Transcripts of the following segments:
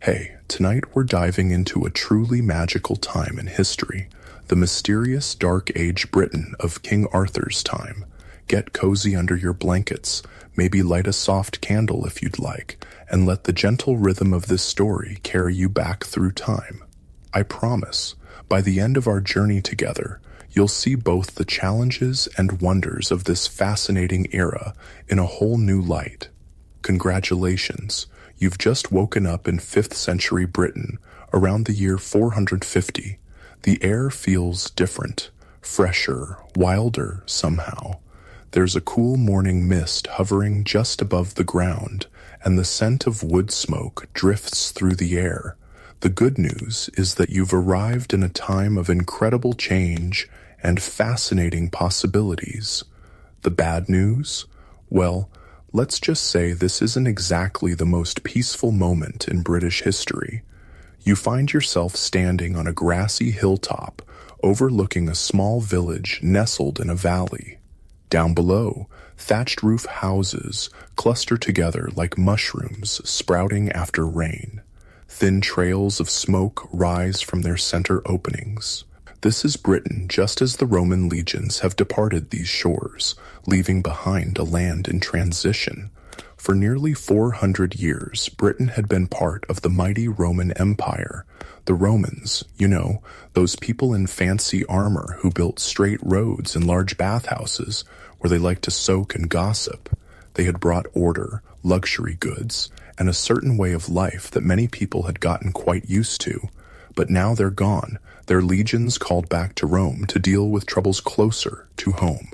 Hey, tonight we're diving into a truly magical time in history, the mysterious Dark Age Britain of King Arthur's time. Get cozy under your blankets, maybe light a soft candle if you'd like, and let the gentle rhythm of this story carry you back through time. I promise, by the end of our journey together, you'll see both the challenges and wonders of this fascinating era in a whole new light. Congratulations, you've just woken up in 5th century Britain, around the year 450. The air feels different, fresher, wilder somehow. There's a cool morning mist hovering just above the ground, and the scent of wood smoke drifts through the air. The good news is that you've arrived in a time of incredible change and fascinating possibilities. The bad news? Well, let's just say this isn't exactly the most peaceful moment in British history. You find yourself standing on a grassy hilltop overlooking a small village nestled in a valley. Down below, thatched roof houses cluster together like mushrooms sprouting after rain. Thin trails of smoke rise from their center openings. This is Britain just as the Roman legions have departed these shores, leaving behind a land in transition. For nearly 400 years, Britain had been part of the mighty Roman Empire. The Romans, those people in fancy armor who built straight roads and large bathhouses where they liked to soak and gossip. They had brought order, luxury goods, and a certain way of life that many people had gotten quite used to. But now they're gone, their legions called back to Rome to deal with troubles closer to home.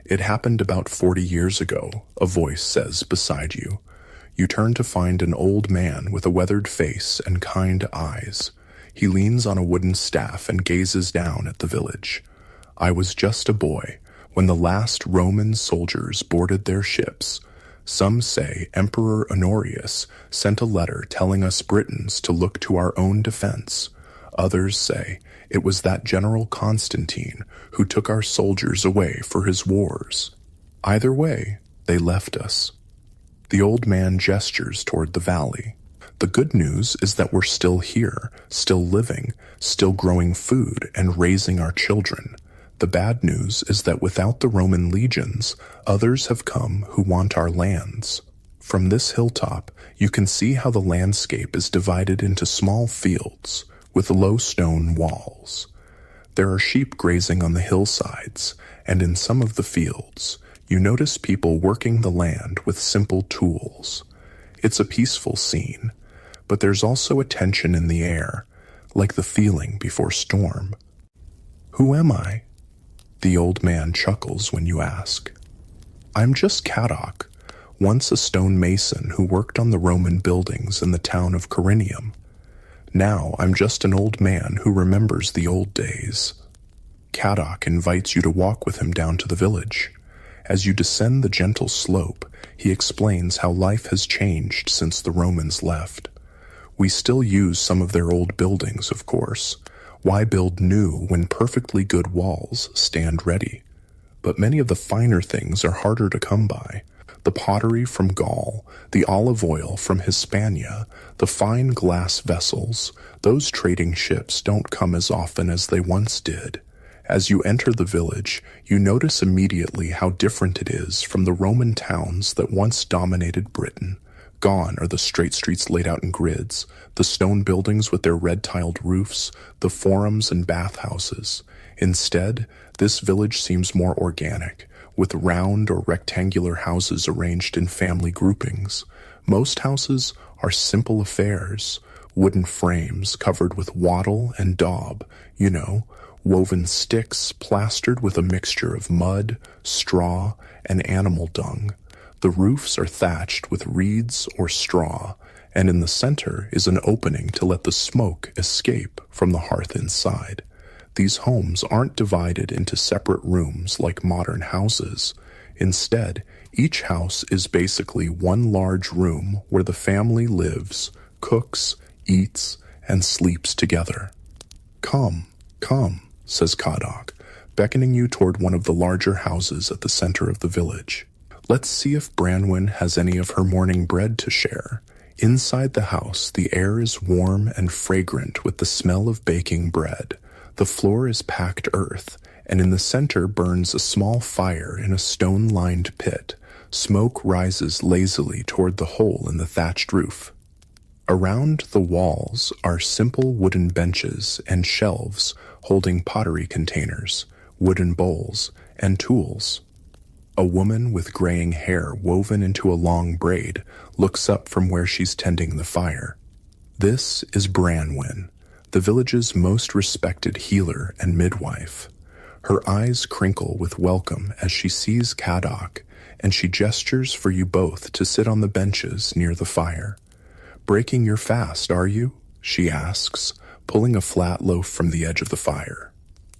It happened about 40 years ago, a voice says beside you. You turn to find an old man with a weathered face and kind eyes. He leans on a wooden staff and gazes down at the village. I was just a boy when the last Roman soldiers boarded their ships. Some say Emperor Honorius sent a letter telling us Britons to look to our own defense. Others say it was that General Constantine who took our soldiers away for his wars. Either way, they left us. The old man gestures toward the valley. The good news is that we're still here, still living, still growing food and raising our children. The bad news is that without the Roman legions, others have come who want our lands. From this hilltop, you can see how the landscape is divided into small fields with low stone walls. There are sheep grazing on the hillsides, and in some of the fields, you notice people working the land with simple tools. It's a peaceful scene, but there's also a tension in the air, like the feeling before storm. Who am I? The old man chuckles when you ask. I'm just Caddock, once a stone mason who worked on the Roman buildings in the town of Corinium. Now I'm just an old man who remembers the old days. Caddock invites you to walk with him down to the village. As you descend the gentle slope, he explains how life has changed since the Romans left. We still use some of their old buildings, of course. Why build new when perfectly good walls stand ready? But many of the finer things are harder to come by. The pottery from Gaul, the olive oil from Hispania, the fine glass vessels, those trading ships don't come as often as they once did. As you enter the village, you notice immediately how different it is from the Roman towns that once dominated Britain. Gone are the straight streets laid out in grids, the stone buildings with their red-tiled roofs, the forums and bathhouses. Instead, this village seems more organic, with round or rectangular houses arranged in family groupings. Most houses are simple affairs, wooden frames covered with wattle and daub, woven sticks plastered with a mixture of mud, straw, and animal dung. The roofs are thatched with reeds or straw, and in the center is an opening to let the smoke escape from the hearth inside. These homes aren't divided into separate rooms like modern houses. Instead, each house is basically one large room where the family lives, cooks, eats, and sleeps together. Come, says Caddock, beckoning you toward one of the larger houses at the center of the village. Let's see if Branwen has any of her morning bread to share. Inside the house, the air is warm and fragrant with the smell of baking bread. The floor is packed earth, and in the center burns a small fire in a stone-lined pit. Smoke rises lazily toward the hole in the thatched roof. Around the walls are simple wooden benches and shelves holding pottery containers, wooden bowls, and tools. A woman with graying hair woven into a long braid looks up from where she's tending the fire. This is Branwen, the village's most respected healer and midwife. Her eyes crinkle with welcome as she sees Kadok, and she gestures for you both to sit on the benches near the fire. "Breaking your fast, are you?" she asks, pulling a flat loaf from the edge of the fire.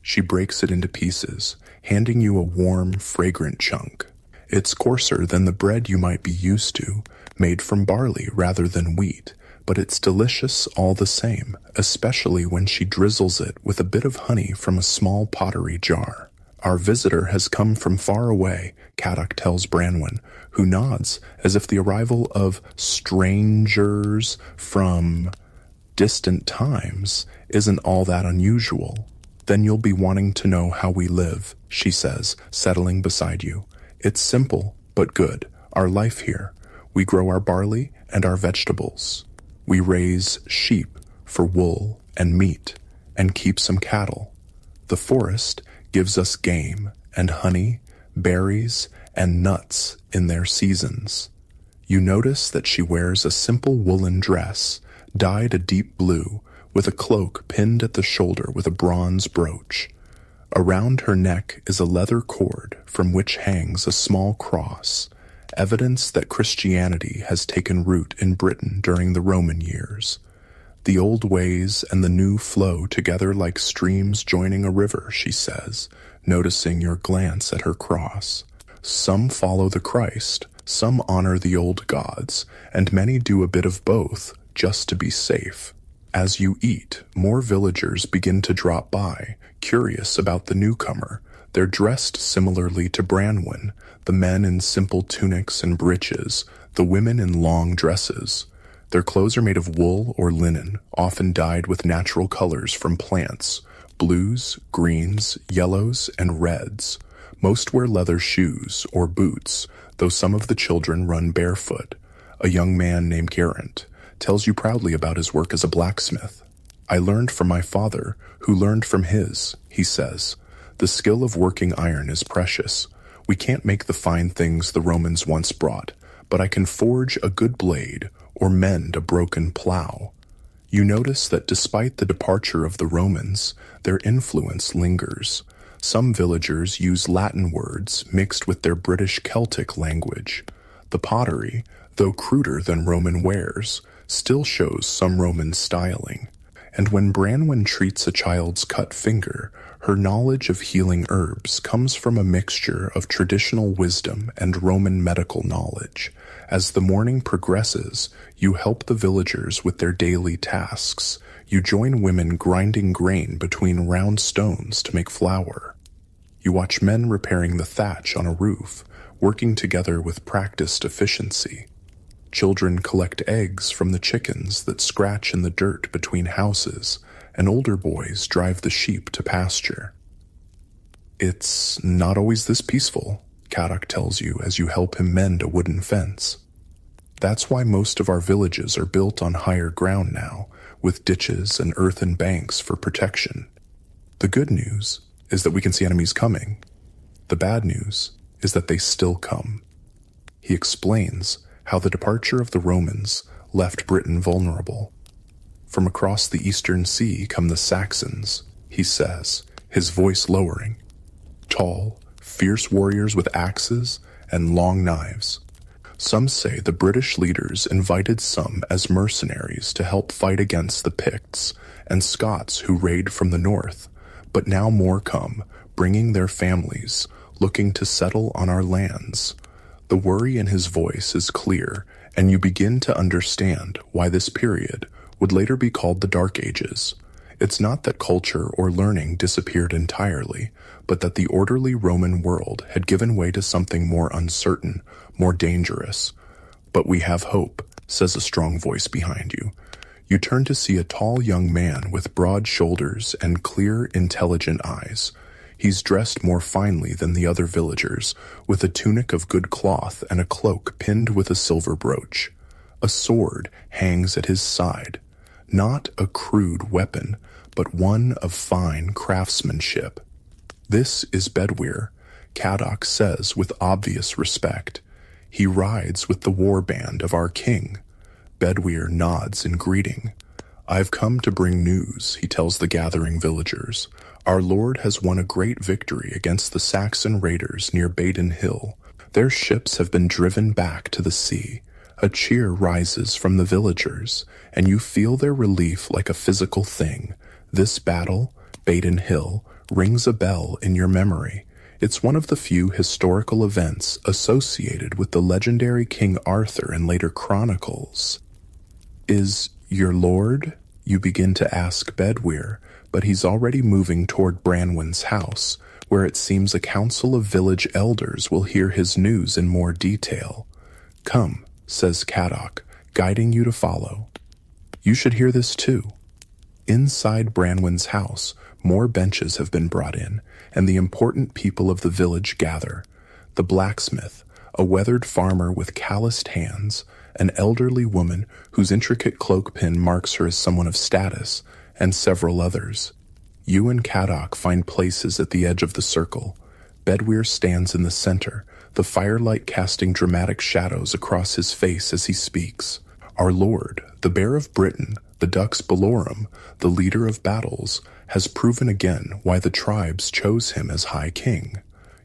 She breaks it into pieces, handing you a warm, fragrant chunk. It's coarser than the bread you might be used to, made from barley rather than wheat, but it's delicious all the same, especially when she drizzles it with a bit of honey from a small pottery jar. "Our visitor has come from far away," Kadok tells Branwen, who nods as if the arrival of strangers from distant times isn't all that unusual. "Then you'll be wanting to know how we live," she says, settling beside you. "It's simple, but good. Our life here. We grow our barley and our vegetables. We raise sheep for wool and meat, and keep some cattle. The forest gives us game and honey, berries, and nuts in their seasons." You notice that she wears a simple woolen dress, dyed a deep blue, with a cloak pinned at the shoulder with a bronze brooch. Around her neck is a leather cord from which hangs a small cross, evidence that Christianity has taken root in Britain during the Roman years. "The old ways and the new flow together like streams joining a river," she says, noticing your glance at her cross. "Some follow the Christ, some honor the old gods, and many do a bit of both, just to be safe." As you eat, more villagers begin to drop by, curious about the newcomer. They're dressed similarly to Branwen, the men in simple tunics and breeches, the women in long dresses. Their clothes are made of wool or linen, often dyed with natural colors from plants, blues, greens, yellows, and reds. Most wear leather shoes or boots, though some of the children run barefoot. A young man named Garant tells you proudly about his work as a blacksmith. "I learned from my father, who learned from his," he says. "The skill of working iron is precious. We can't make the fine things the Romans once brought, but I can forge a good blade or mend a broken plow." You notice that despite the departure of the Romans, their influence lingers. Some villagers use Latin words mixed with their British Celtic language. The pottery, though cruder than Roman wares, still shows some Roman styling. And when Branwen treats a child's cut finger, her knowledge of healing herbs comes from a mixture of traditional wisdom and Roman medical knowledge. As the morning progresses, you help the villagers with their daily tasks. You join women grinding grain between round stones to make flour. You watch men repairing the thatch on a roof, working together with practiced efficiency. Children collect eggs from the chickens that scratch in the dirt between houses, and older boys drive the sheep to pasture. "It's not always this peaceful," Kadok tells you as you help him mend a wooden fence. "That's why most of our villages are built on higher ground now, with ditches and earthen banks for protection. The good news is that we can see enemies coming. The bad news is that they still come." He explains how the departure of the Romans left Britain vulnerable. "From across the eastern sea come the Saxons," he says, his voice lowering. "Tall, fierce warriors with axes and long knives. Some say the British leaders invited some as mercenaries to help fight against the Picts and Scots who raid from the north, but now more come, bringing their families, looking to settle on our lands." The worry in his voice is clear, and you begin to understand why this period would later be called the Dark Ages. It's not that culture or learning disappeared entirely, but that the orderly Roman world had given way to something more uncertain, more dangerous. "But we have hope," says a strong voice behind you. You turn to see a tall young man with broad shoulders and clear, intelligent eyes. He's dressed more finely than the other villagers, with a tunic of good cloth and a cloak pinned with a silver brooch. A sword hangs at his side, not a crude weapon, but one of fine craftsmanship. This is Bedwyr, Caddoc says with obvious respect. He rides with the war band of our king. Bedwyr nods in greeting. I've come to bring news, he tells the gathering villagers. Our lord has won a great victory against the Saxon raiders near Baden Hill. Their ships have been driven back to the sea. A cheer rises from the villagers, and you feel their relief like a physical thing. This battle, Baden Hill, rings a bell in your memory. It's one of the few historical events associated with the legendary King Arthur in later chronicles. Is your lord? You begin to ask Bedwyr, but he's already moving toward Branwen's house, where it seems a council of village elders will hear his news in more detail. Come, says Caddoc, guiding you to follow. You should hear this too. Inside Branwen's house, more benches have been brought in, and the important people of the village gather. The blacksmith, a weathered farmer with calloused hands, an elderly woman whose intricate cloak pin marks her as someone of status, and several others. You and Caddoc find places at the edge of the circle. Bedwyr stands in the center, the firelight casting dramatic shadows across his face as he speaks. Our lord, the Bear of Britain, the Dux Bellorum, the leader of battles, has proven again why the tribes chose him as High King.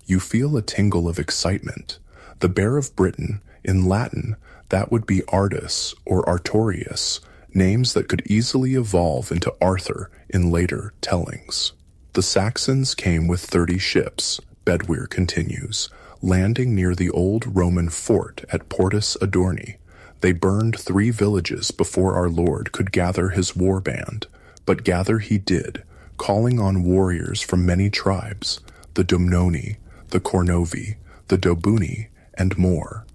You feel a tingle of excitement. The Bear of Britain, in Latin, that would be Ardus or Artorius, names that could easily evolve into Arthur in later tellings. The Saxons came with 30 ships, Bedwyr continues, landing near the old Roman fort at Portus Adorni. They burned 3 villages before our lord could gather his war band, but gather he did, calling on warriors from many tribes, the Dumnoni, the Cornovi, the Dobuni, and more.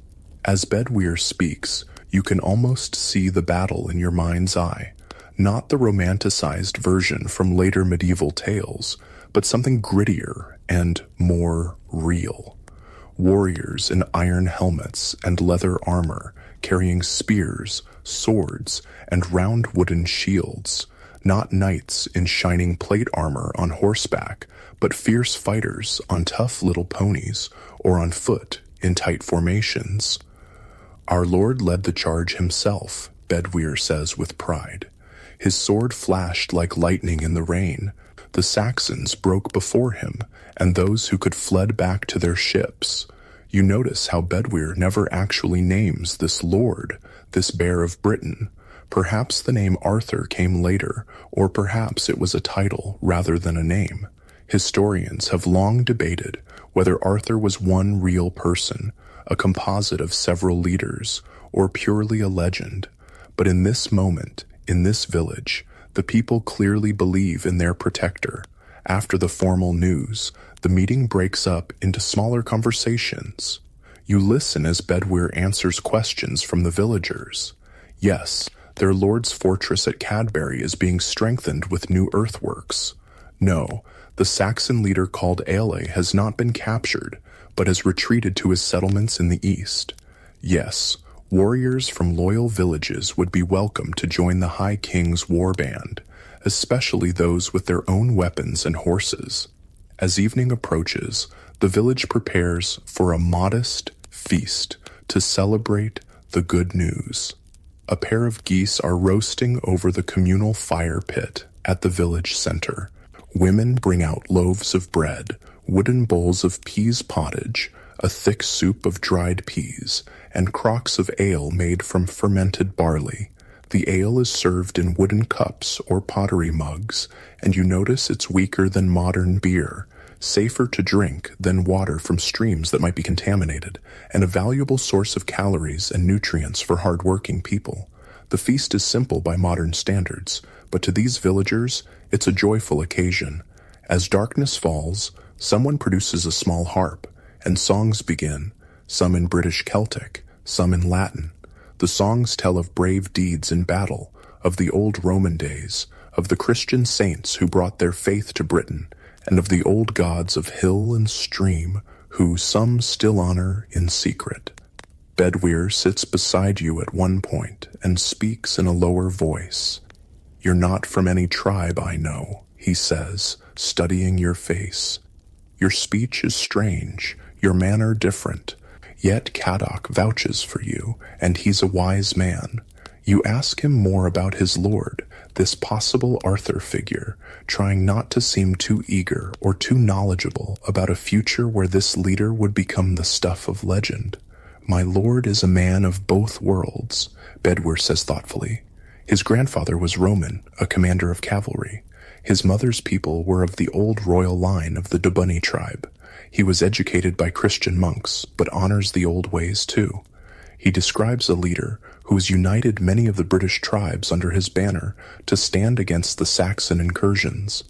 As Bedwyr speaks, you can almost see the battle in your mind's eye, not the romanticized version from later medieval tales, but something grittier and more real. Warriors in iron helmets and leather armor, carrying spears, swords, and round wooden shields, not knights in shining plate armor on horseback, but fierce fighters on tough little ponies or on foot in tight formations. Our lord led the charge himself, Bedwyr says with pride. His sword flashed like lightning in the rain. The Saxons broke before him, and those who could fled back to their ships. You notice how Bedwyr never actually names this lord, this Bear of Britain. Perhaps the name Arthur came later, or perhaps it was a title rather than a name. Historians have long debated whether Arthur was one real person, a composite of several leaders, or purely a legend. But in this moment, in this village, the people clearly believe in their protector. After the formal news, the meeting breaks up into smaller conversations. You listen as Bedwyr answers questions from the villagers. Yes, their lord's fortress at Cadbury is being strengthened with new earthworks. No, the Saxon leader called Ale has not been captured, but has retreated to his settlements in the east. Yes, warriors from loyal villages would be welcome to join the High King's war band, especially those with their own weapons and horses. As evening approaches, the village prepares for a modest feast to celebrate the good news. A pair of geese are roasting over the communal fire pit at the village center. Women bring out loaves of bread, wooden bowls of peas pottage, a thick soup of dried peas, and crocks of ale made from fermented barley. The ale is served in wooden cups or pottery mugs, and you notice it's weaker than modern beer, safer to drink than water from streams that might be contaminated, and a valuable source of calories and nutrients for hard-working people. The feast is simple by modern standards, but to these villagers, it's a joyful occasion. As darkness falls, someone produces a small harp, and songs begin, some in British Celtic, some in Latin. The songs tell of brave deeds in battle, of the old Roman days, of the Christian saints who brought their faith to Britain, and of the old gods of hill and stream who some still honor in secret. Bedwyr sits beside you at one point and speaks in a lower voice. "You're not from any tribe, I know," he says, studying your face. "Your speech is strange, your manner different, yet Kadok vouches for you, and he's a wise man. You ask him more about his lord, this possible Arthur figure, trying not to seem too eager or too knowledgeable about a future where this leader would become the stuff of legend. My lord is a man of both worlds," Bedwyr says thoughtfully. His grandfather was Roman, a commander of cavalry. His mother's people were of the old royal line of the Dubunni tribe. He was educated by Christian monks, but honors the old ways too. He describes a leader who has united many of the British tribes under his banner to stand against the Saxon incursions.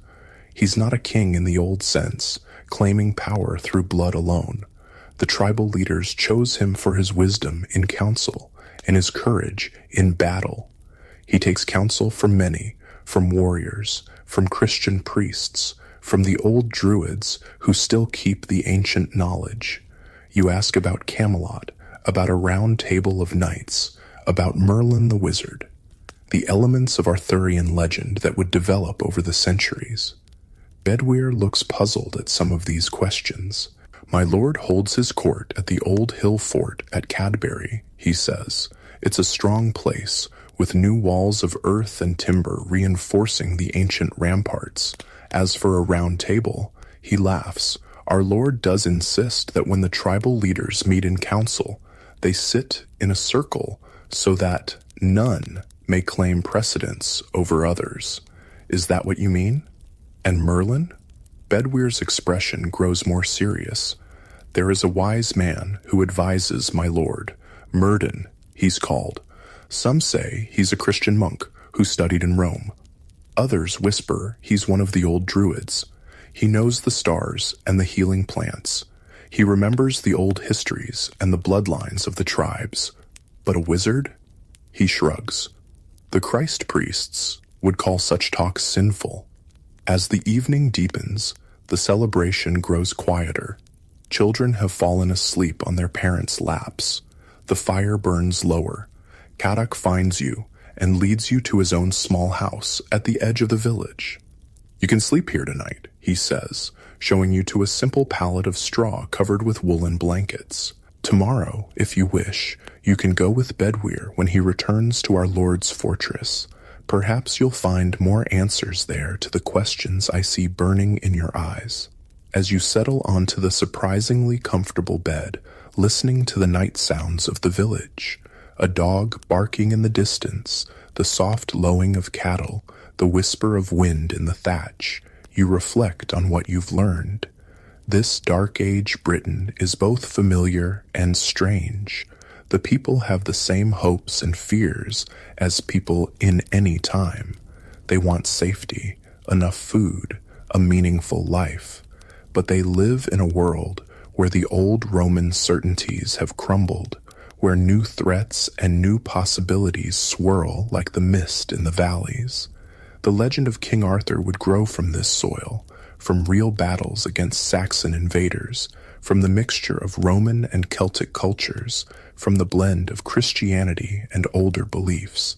He's not a king in the old sense, claiming power through blood alone. The tribal leaders chose him for his wisdom in council and his courage in battle. He takes counsel from many, from warriors, from Christian priests, from the old druids who still keep the ancient knowledge. You ask about Camelot, about a round table of knights, about Merlin the wizard, the elements of Arthurian legend that would develop over the centuries. Bedwyr looks puzzled at some of these questions. "My lord holds his court at the old hill fort at Cadbury," he says. "It's a strong place, with new walls of earth and timber reinforcing the ancient ramparts. As for a round table," he laughs, "our lord does insist that when the tribal leaders meet in council, they sit in a circle so that none may claim precedence over others. Is that what you mean? And Merlin?" Bedwyr's expression grows more serious. "There is a wise man who advises my lord. Myrddin, he's called. Some say he's a Christian monk who studied in Rome. Others whisper he's one of the old druids. He knows the stars and the healing plants. He remembers the old histories and the bloodlines of the tribes. But a wizard?" He shrugs. "The Christ priests would call such talk sinful." As the evening deepens, the celebration grows quieter. Children have fallen asleep on their parents' laps. The fire burns lower. Kadok finds you and leads you to his own small house at the edge of the village. "You can sleep here tonight," he says, showing you to a simple pallet of straw covered with woolen blankets. "Tomorrow, if you wish, you can go with Bedwyr when he returns to our lord's fortress. Perhaps you'll find more answers there to the questions I see burning in your eyes." As you settle onto the surprisingly comfortable bed, listening to the night sounds of the village, a dog barking in the distance, the soft lowing of cattle, the whisper of wind in the thatch, you reflect on what you've learned. This Dark Age Britain is both familiar and strange. The people have the same hopes and fears as people in any time. They want safety, enough food, a meaningful life. But they live in a world where the old Roman certainties have crumbled, where new threats and new possibilities swirl like the mist in the valleys. The legend of King Arthur would grow from this soil, from real battles against Saxon invaders, from the mixture of Roman and Celtic cultures, from the blend of Christianity and older beliefs.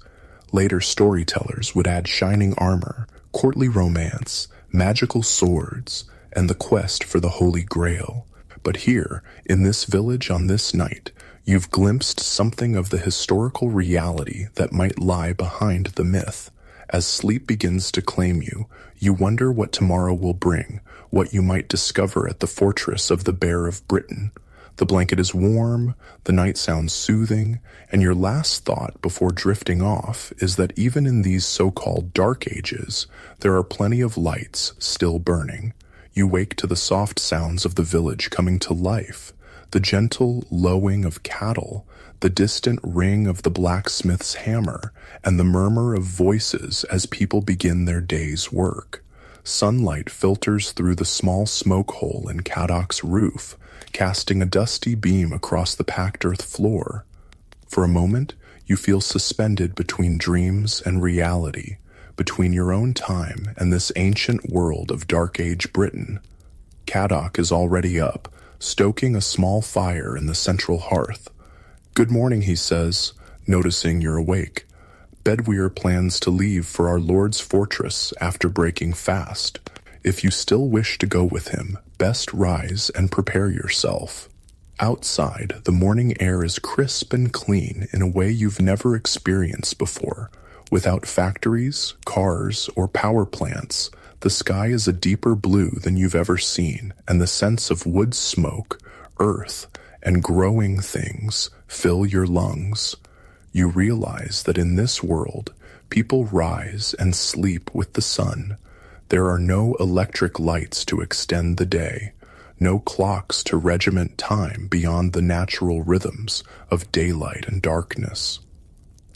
Later storytellers would add shining armor, courtly romance, magical swords, and the quest for the Holy Grail. But here, in this village on this night, you've glimpsed something of the historical reality that might lie behind the myth. As sleep begins to claim you, you wonder what tomorrow will bring, what you might discover at the fortress of the Bear of Britain. The blanket is warm, the night sounds soothing, and your last thought before drifting off is that even in these so-called dark ages, there are plenty of lights still burning. You wake to the soft sounds of the village coming to life, the gentle lowing of cattle, the distant ring of the blacksmith's hammer, and the murmur of voices as people begin their day's work. Sunlight filters through the small smoke hole in Kadok's roof, casting a dusty beam across the packed earth floor. For a moment, You feel suspended between dreams and reality, between your own time and this ancient world of Dark Age Britain. Caddock is already up, stoking a small fire in the central hearth. "Good morning," he says, noticing you're awake. "Bedwyr plans to leave for our Lord's fortress after breaking fast. If you still wish to go with him, best rise and prepare yourself." Outside, the morning air is crisp and clean in a way you've never experienced before. Without factories, cars, or power plants, the sky is a deeper blue than you've ever seen, and the sense of wood smoke, earth, and growing things fill your lungs. You realize that in this world, people rise and sleep with the sun. There are no electric lights to extend the day, no clocks to regiment time beyond the natural rhythms of daylight and darkness.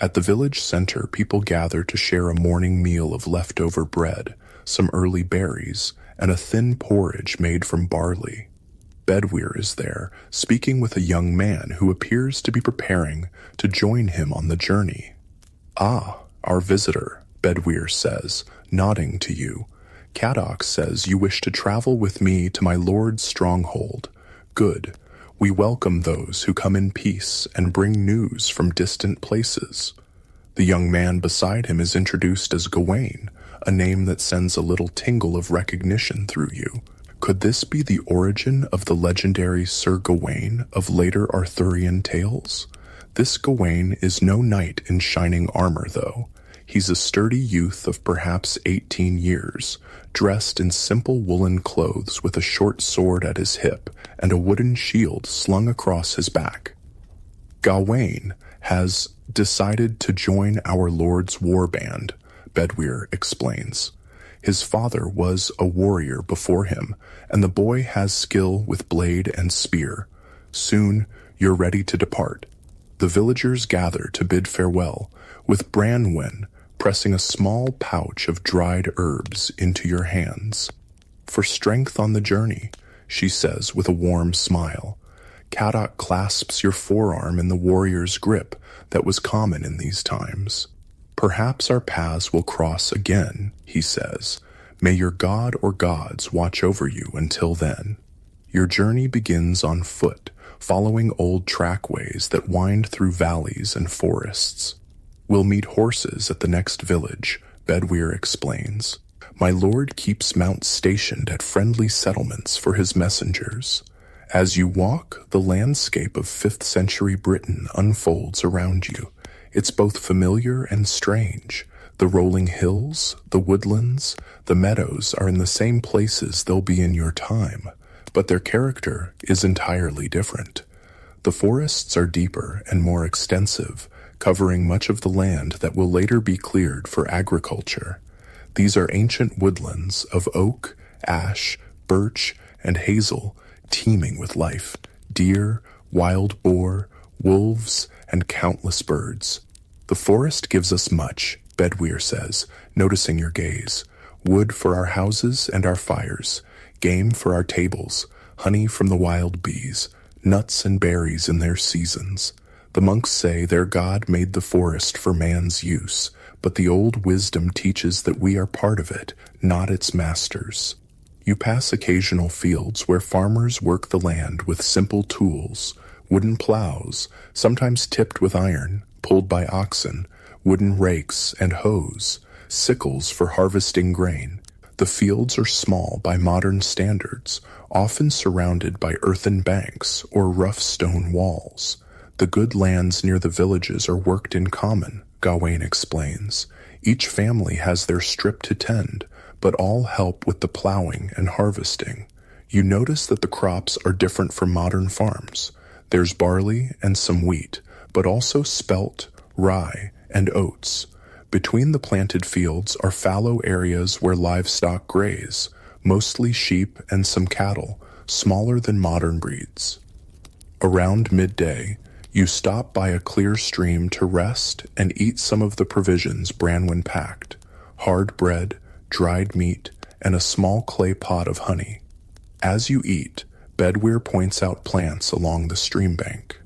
At the village center, people gather to share a morning meal of leftover bread, some early berries, and a thin porridge made from barley. Bedwyr is there, speaking with a young man who appears to be preparing to join him on the journey. "Ah, our visitor," Bedwyr says, nodding to you. "Caddock says you wish to travel with me to my lord's stronghold. Good. We welcome those who come in peace and bring news from distant places." The young man beside him is introduced as Gawain, a name that sends a little tingle of recognition through you. Could this be the origin of the legendary Sir Gawain of later Arthurian tales? This Gawain is no knight in shining armor, though. He's a sturdy youth of perhaps 18 years, dressed in simple woolen clothes with a short sword at his hip and a wooden shield slung across his back. Gawain has decided to join our Lord's war band, Bedwyr explains. His father was a warrior before him, and the boy has skill with blade and spear. Soon, you're ready to depart. The villagers gather to bid farewell, with Branwen pressing a small pouch of dried herbs into your hands. "For strength on the journey," she says with a warm smile. Caddock clasps your forearm in the warrior's grip that was common in these times. "Perhaps our paths will cross again," he says. "May your god or gods watch over you until then." Your journey begins on foot, following old trackways that wind through valleys and forests. "We'll meet horses at the next village," Bedwyr explains. "My lord keeps mounts stationed at friendly settlements for his messengers." As you walk, the landscape of 5th century Britain unfolds around you. It's both familiar and strange. The rolling hills, the woodlands, the meadows are in the same places they'll be in your time, but their character is entirely different. The forests are deeper and more extensive, covering much of the land that will later be cleared for agriculture. These are ancient woodlands of oak, ash, birch, and hazel, teeming with life: deer, wild boar, wolves, and countless birds. "The forest gives us much," Bedwyr says, noticing your gaze. "Wood for our houses and our fires, game for our tables, honey from the wild bees, nuts and berries in their seasons. The monks say their God made the forest for man's use, but the old wisdom teaches that we are part of it, not its masters." You pass occasional fields where farmers work the land with simple tools: wooden plows, sometimes tipped with iron, pulled by oxen, wooden rakes and hoes, sickles for harvesting grain. The fields are small by modern standards, often surrounded by earthen banks or rough stone walls. The good lands near the villages are worked in common, Gawain explains. Each family has their strip to tend, but all help with the plowing and harvesting. You notice that the crops are different from modern farms. There's barley and some wheat, but also spelt, rye, and oats. Between the planted fields are fallow areas where livestock graze, mostly sheep and some cattle, smaller than modern breeds. Around midday, you stop by a clear stream to rest and eat some of the provisions Branwen packed: hard bread, dried meat, and a small clay pot of honey. As you eat, Bedwyr points out plants along the stream bank.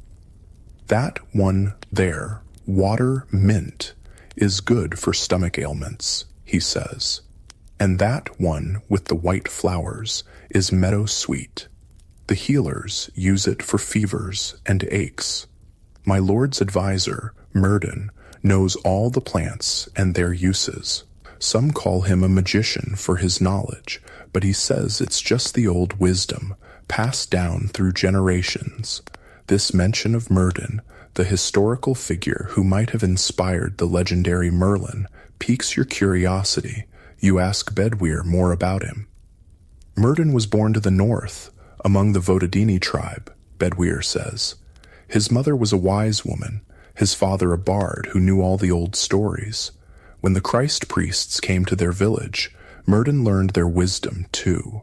"That one there," Water mint is good for stomach ailments, he says. And that one with the white flowers is meadow sweet. The healers use it for fevers and aches. My lord's advisor, Murden, knows all the plants and their uses. Some call him a magician for his knowledge, but he says it's just the old wisdom, passed down through generations. This mention of Murden, the historical figure who might have inspired the legendary Merlin, piques your curiosity. You ask Bedwyr more about him. Murden was born to the north, among the Vodadini tribe, Bedwyr says. His mother was a wise woman, his father a bard who knew all the old stories. When the Christ priests came to their village, Murden learned their wisdom too,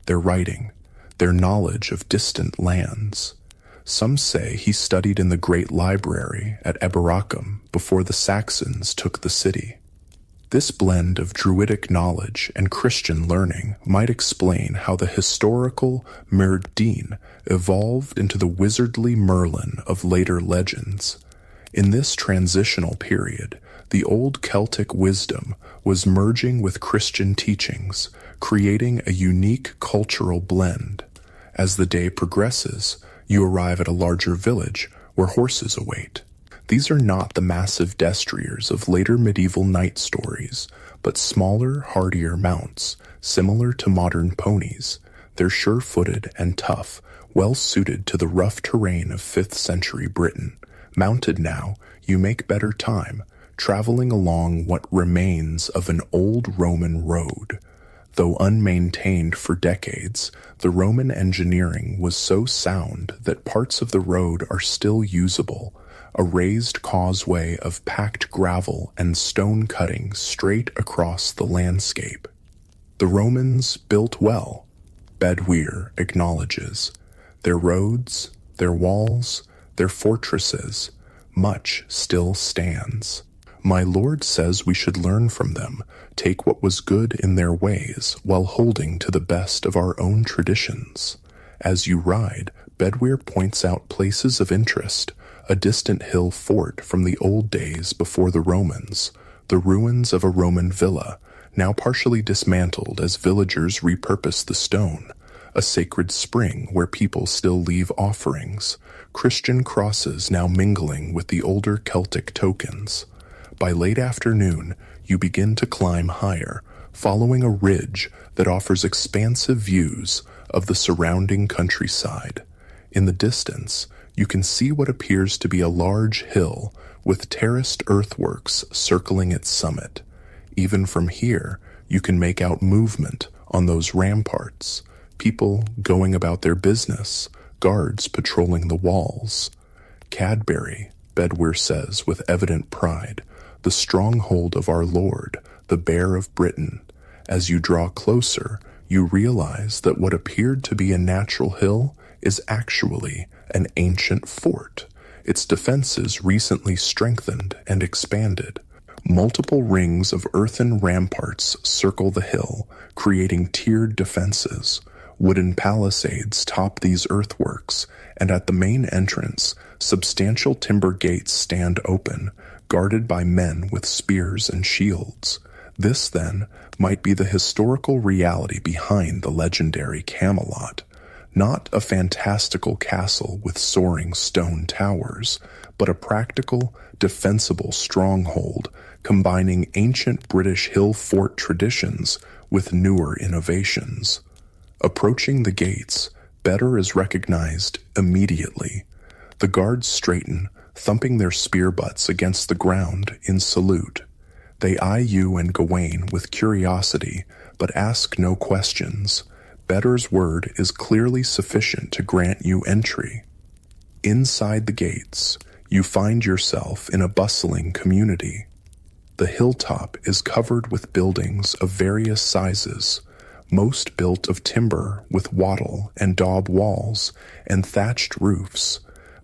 their writing, their knowledge of distant lands. Some say he studied in the great library at Eberacum before the Saxons took the city. This blend of Druidic knowledge and Christian learning might explain how the historical Myrddin evolved into the wizardly Merlin of later legends. In this transitional period, the old Celtic wisdom was merging with Christian teachings, creating a unique cultural blend. As the day progresses, you arrive at a larger village where horses await. These are not the massive destriers of later medieval knight stories, but smaller, hardier mounts, similar to modern ponies. They're sure-footed and tough, well-suited to the rough terrain of 5th century Britain. Mounted now, you make better time, traveling along what remains of an old Roman road. Though unmaintained for decades, the Roman engineering was so sound that parts of the road are still usable, a raised causeway of packed gravel and stone cutting straight across the landscape. The Romans built well, Bedwyr acknowledges. Their roads, their walls, their fortresses, much still stands. My lord says we should learn from them, take what was good in their ways, while holding to the best of our own traditions. As you ride, Bedwyr points out places of interest, a distant hill fort from the old days before the Romans, the ruins of a Roman villa, now partially dismantled as villagers repurpose the stone, a sacred spring where people still leave offerings, Christian crosses now mingling with the older Celtic tokens. By late afternoon, you begin to climb higher, following a ridge that offers expansive views of the surrounding countryside. In the distance, you can see what appears to be a large hill with terraced earthworks circling its summit. Even from here, you can make out movement on those ramparts, people going about their business, guards patrolling the walls. Cadbury, Bedwyr says with evident pride, the stronghold of our Lord, the Bear of Britain. As you draw closer, you realize that what appeared to be a natural hill is actually an ancient fort, its defenses recently strengthened and expanded. Multiple rings of earthen ramparts circle the hill, creating tiered defenses. Wooden palisades top these earthworks, and at the main entrance, substantial timber gates stand open, guarded by men with spears and shields. This, then, might be the historical reality behind the legendary Camelot. Not a fantastical castle with soaring stone towers, but a practical, defensible stronghold combining ancient British hill fort traditions with newer innovations. Approaching the gates, Bedwyr is recognized immediately. The guards straighten, thumping their spear butts against the ground in salute. They eye you and Gawain with curiosity, but ask no questions. Bedwyr's word is clearly sufficient to grant you entry. Inside the gates, you find yourself in a bustling community. The hilltop is covered with buildings of various sizes, most built of timber with wattle and daub walls and thatched roofs,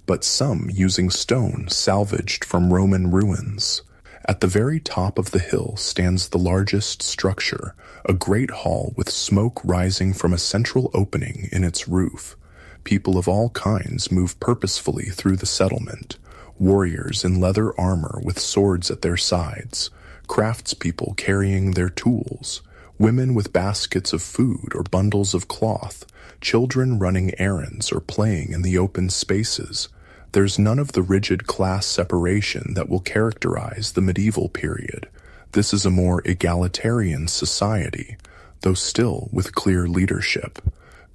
but some using stone salvaged from Roman ruins. At the very top of the hill stands the largest structure, a great hall with smoke rising from a central opening in its roof. People of all kinds move purposefully through the settlement. warriors in leather armor with swords at their sides, craftspeople carrying their tools, women with baskets of food or bundles of cloth, children running errands or playing in the open spaces. There's none of the rigid class separation that will characterize the medieval period. This is a more egalitarian society, though still with clear leadership.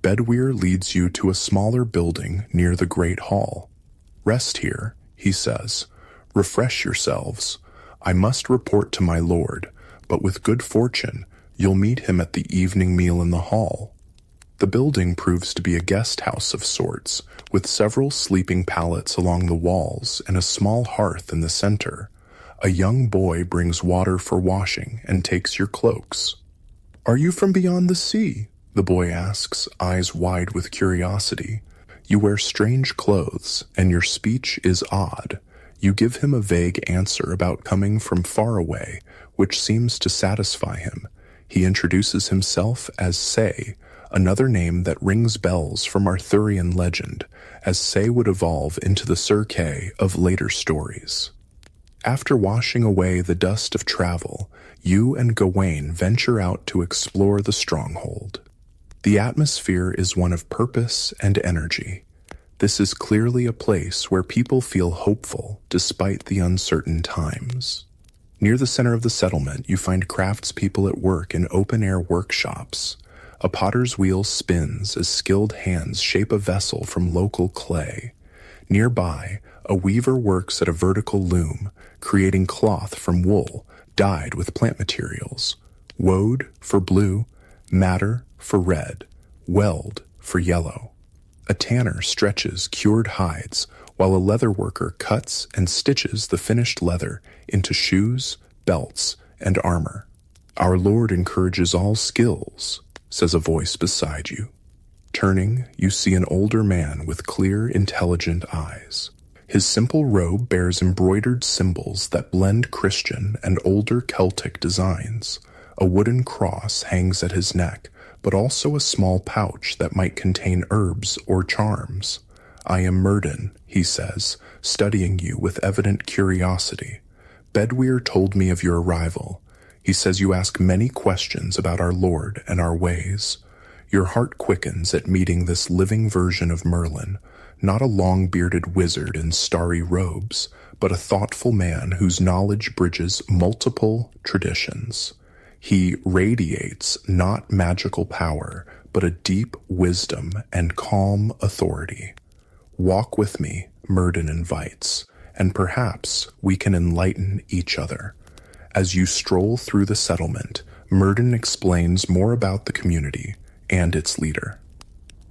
Bedwyr leads you to a smaller building near the Great Hall. "Rest here," he says. "Refresh yourselves. I must report to my lord, but with good fortune, you'll meet him at the evening meal in the hall." The building proves to be a guest house of sorts, with several sleeping pallets along the walls and a small hearth in the center. A young boy brings water for washing and takes your cloaks. "Are you from beyond the sea?" the boy asks, eyes wide with curiosity. You wear strange clothes, and your speech is odd. You give him a vague answer about coming from far away, which seems to satisfy him. He introduces himself as Say, another name that rings bells from Arthurian legend, as Say would evolve into the Sir Kay of later stories. After washing away the dust of travel, you and Gawain venture out to explore the stronghold. The atmosphere is one of purpose and energy. This is clearly a place where people feel hopeful despite the uncertain times. Near the center of the settlement, you find craftspeople at work in open-air workshops. A potter's wheel spins as skilled hands shape a vessel from local clay. Nearby, a weaver works at a vertical loom, creating cloth from wool dyed with plant materials. Wode for blue, madder for red, weld for yellow. A tanner stretches cured hides, while a leather worker cuts and stitches the finished leather into shoes, belts, and armor. "Our Lord encourages all skills," says a voice beside you. Turning, you see an older man with clear, intelligent eyes. His simple robe bears embroidered symbols that blend Christian and older Celtic designs. A wooden cross hangs at his neck, but also a small pouch that might contain herbs or charms. "I am Myrddin," he says, studying you with evident curiosity. "Bedwyr told me of your arrival. He says you ask many questions about our Lord and our ways. Your heart quickens at meeting this living version of Merlin, not a long-bearded wizard in starry robes, but a thoughtful man whose knowledge bridges multiple traditions. He radiates not magical power, but a deep wisdom and calm authority. Walk with me," Myrddin invites, "and perhaps we can enlighten each other." As you stroll through the settlement, Myrddin explains more about the community and its leader.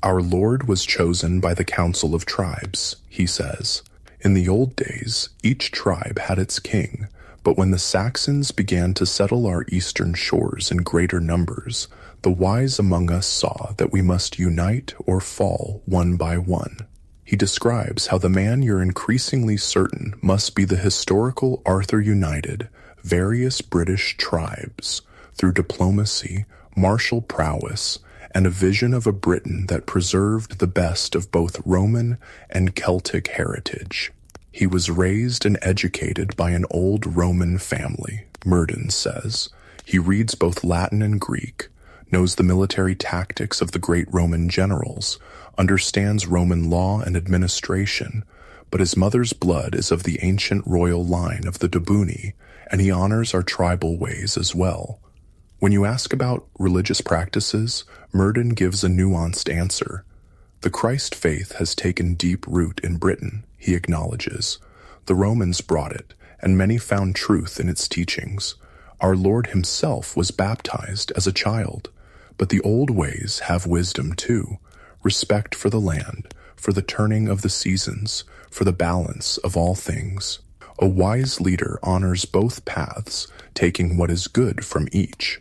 "Our Lord was chosen by the Council of Tribes," he says. "In the old days, each tribe had its king, but when the Saxons began to settle our eastern shores in greater numbers, the wise among us saw that we must unite or fall one by one." He describes how the man you're increasingly certain must be the historical Arthur united various British tribes through diplomacy, martial prowess, and a vision of a Britain that preserved the best of both Roman and Celtic heritage. He was raised and educated by an old Roman family, Myrddin says. He reads both Latin and Greek, knows the military tactics of the great Roman generals, understands Roman law and administration, but his mother's blood is of the ancient royal line of the Dobuni, and he honors our tribal ways as well. When you ask about religious practices, Myrddin gives a nuanced answer. "The Christ faith has taken deep root in Britain," he acknowledges. "The Romans brought it, and many found truth in its teachings. Our Lord himself was baptized as a child. But the old ways have wisdom too, respect for the land, for the turning of the seasons, for the balance of all things. A wise leader honors both paths, taking what is good from each.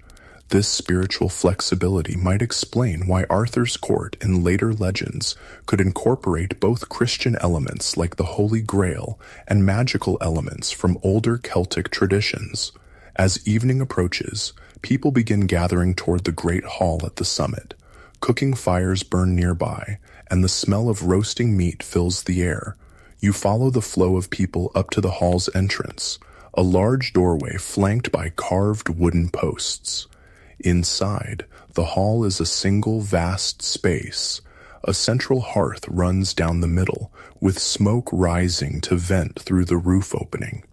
This spiritual flexibility might explain why Arthur's court in later legends could incorporate both Christian elements like the Holy Grail and magical elements from older Celtic traditions. As evening approaches, people begin gathering toward the great hall at the summit. Cooking fires burn nearby, and the smell of roasting meat fills the air. You follow the flow of people up to the hall's entrance, a large doorway flanked by carved wooden posts. Inside, the hall is a single vast space. A central hearth runs down the middle, with smoke rising to vent through the roof opening.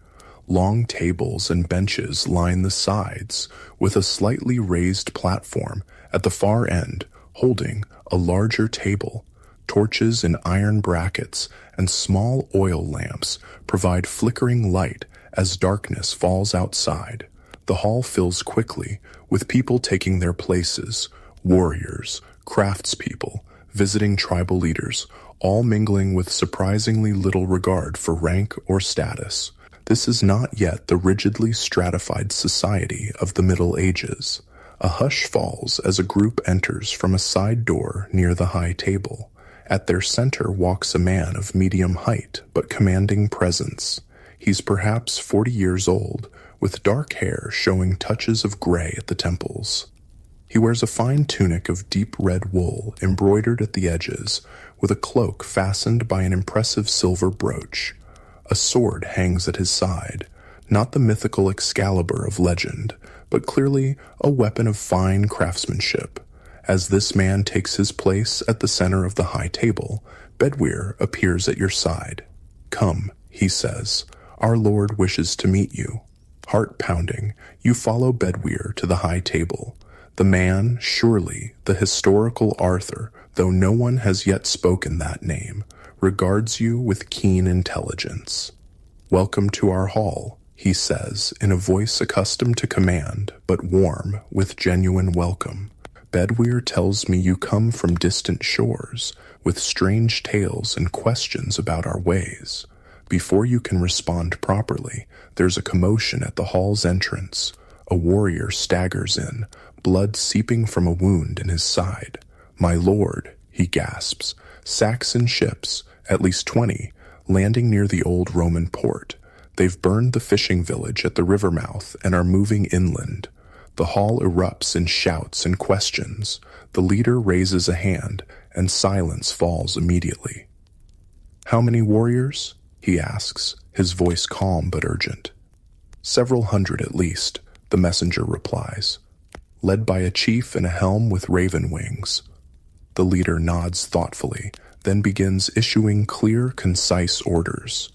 Long tables and benches line the sides, with a slightly raised platform at the far end holding a larger table. Torches in iron brackets and small oil lamps provide flickering light as darkness falls outside. The hall fills quickly, with people taking their places, warriors, craftspeople, visiting tribal leaders, all mingling with surprisingly little regard for rank or status. This is not yet the rigidly stratified society of the Middle Ages. A hush falls as a group enters from a side door near the high table. At their center walks a man of medium height but commanding presence. He's perhaps 40 years old, with dark hair showing touches of gray at the temples. He wears a fine tunic of deep red wool embroidered at the edges, with a cloak fastened by an impressive silver brooch. A sword hangs at his side, not the mythical Excalibur of legend, but clearly a weapon of fine craftsmanship. As this man takes his place at the center of the high table, Bedwyr appears at your side. "Come," he says, "our Lord wishes to meet you." Heart pounding, you follow Bedwyr to the high table. The man, surely the historical Arthur, though no one has yet spoken that name, regards you with keen intelligence. "Welcome to our hall," he says in a voice accustomed to command, but warm with genuine welcome. "Bedwyr tells me you come from distant shores, with strange tales and questions about our ways." Before you can respond properly, there's a commotion at the hall's entrance. A warrior staggers in, blood seeping from a wound in his side. "My lord," he gasps, "Saxon ships, at least 20, landing near the old Roman port. They've burned the fishing village at the river mouth and are moving inland." The hall erupts in shouts and questions. The leader raises a hand, and silence falls immediately. "How many warriors?" he asks, his voice calm but urgent. "Several hundred at least," the messenger replies. "Led by a chief in a helm with raven wings." The leader nods thoughtfully, then begins issuing clear, concise orders.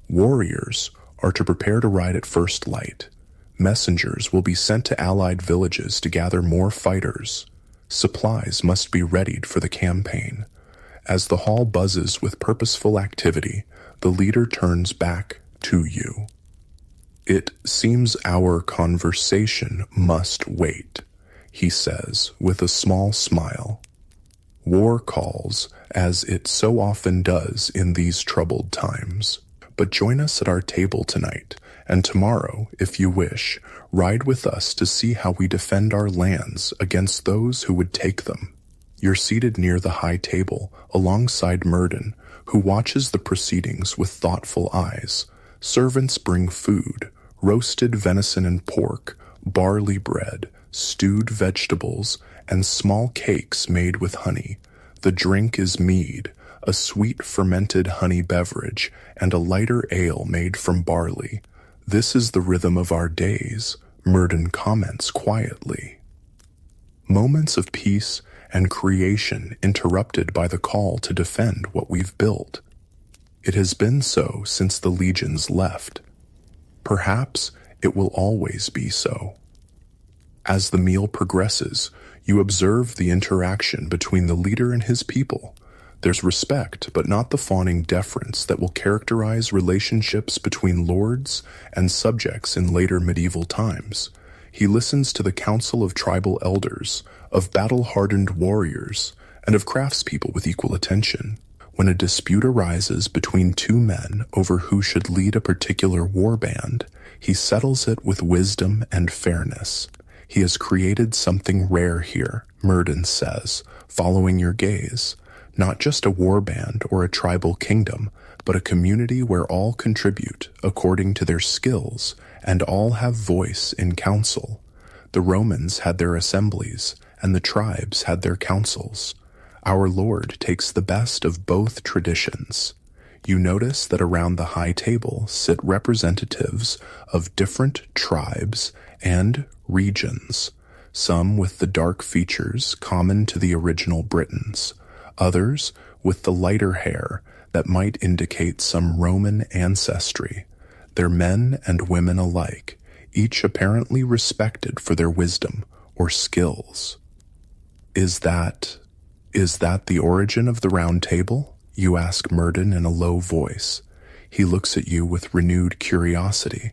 Warriors are to prepare to ride at first light. Messengers will be sent to allied villages to gather more fighters. Supplies must be readied for the campaign. As the hall buzzes with purposeful activity, the leader turns back to you. "It seems our conversation must wait," he says with a small smile. "War calls, as it so often does in these troubled times. But join us at our table tonight, and tomorrow, if you wish, ride with us to see how we defend our lands against those who would take them." You're seated near the high table, alongside Myrddin, who watches the proceedings with thoughtful eyes. Servants bring food: roasted venison and pork, barley bread, stewed vegetables, and small cakes made with honey. The drink is mead, a sweet fermented honey beverage, and a lighter ale made from barley. "This is the rhythm of our days," Myrddin comments quietly. Moments of peace and creation interrupted by the call to defend what we've built. It has been so since the legions left. Perhaps it will always be so. As the meal progresses, you observe the interaction between the leader and his people. There's respect, but not the fawning deference that will characterize relationships between lords and subjects in later medieval times. He listens to the council of tribal elders, of battle-hardened warriors, and of craftspeople with equal attention. When a dispute arises between two men over who should lead a particular warband, he settles it with wisdom and fairness. "He has created something rare here," Myrddin says, following your gaze. "Not just a warband or a tribal kingdom, but a community where all contribute according to their skills and all have voice in council. The Romans had their assemblies, and the tribes had their councils. Our Lord takes the best of both traditions." You notice that around the high table sit representatives of different tribes and regions, some with the dark features common to the original Britons, others with the lighter hair that might indicate some Roman ancestry. They're men and women alike, each apparently respected for their wisdom or skills. Is that the origin of the Round Table? You ask Murden in a low voice. He looks at you with renewed curiosity.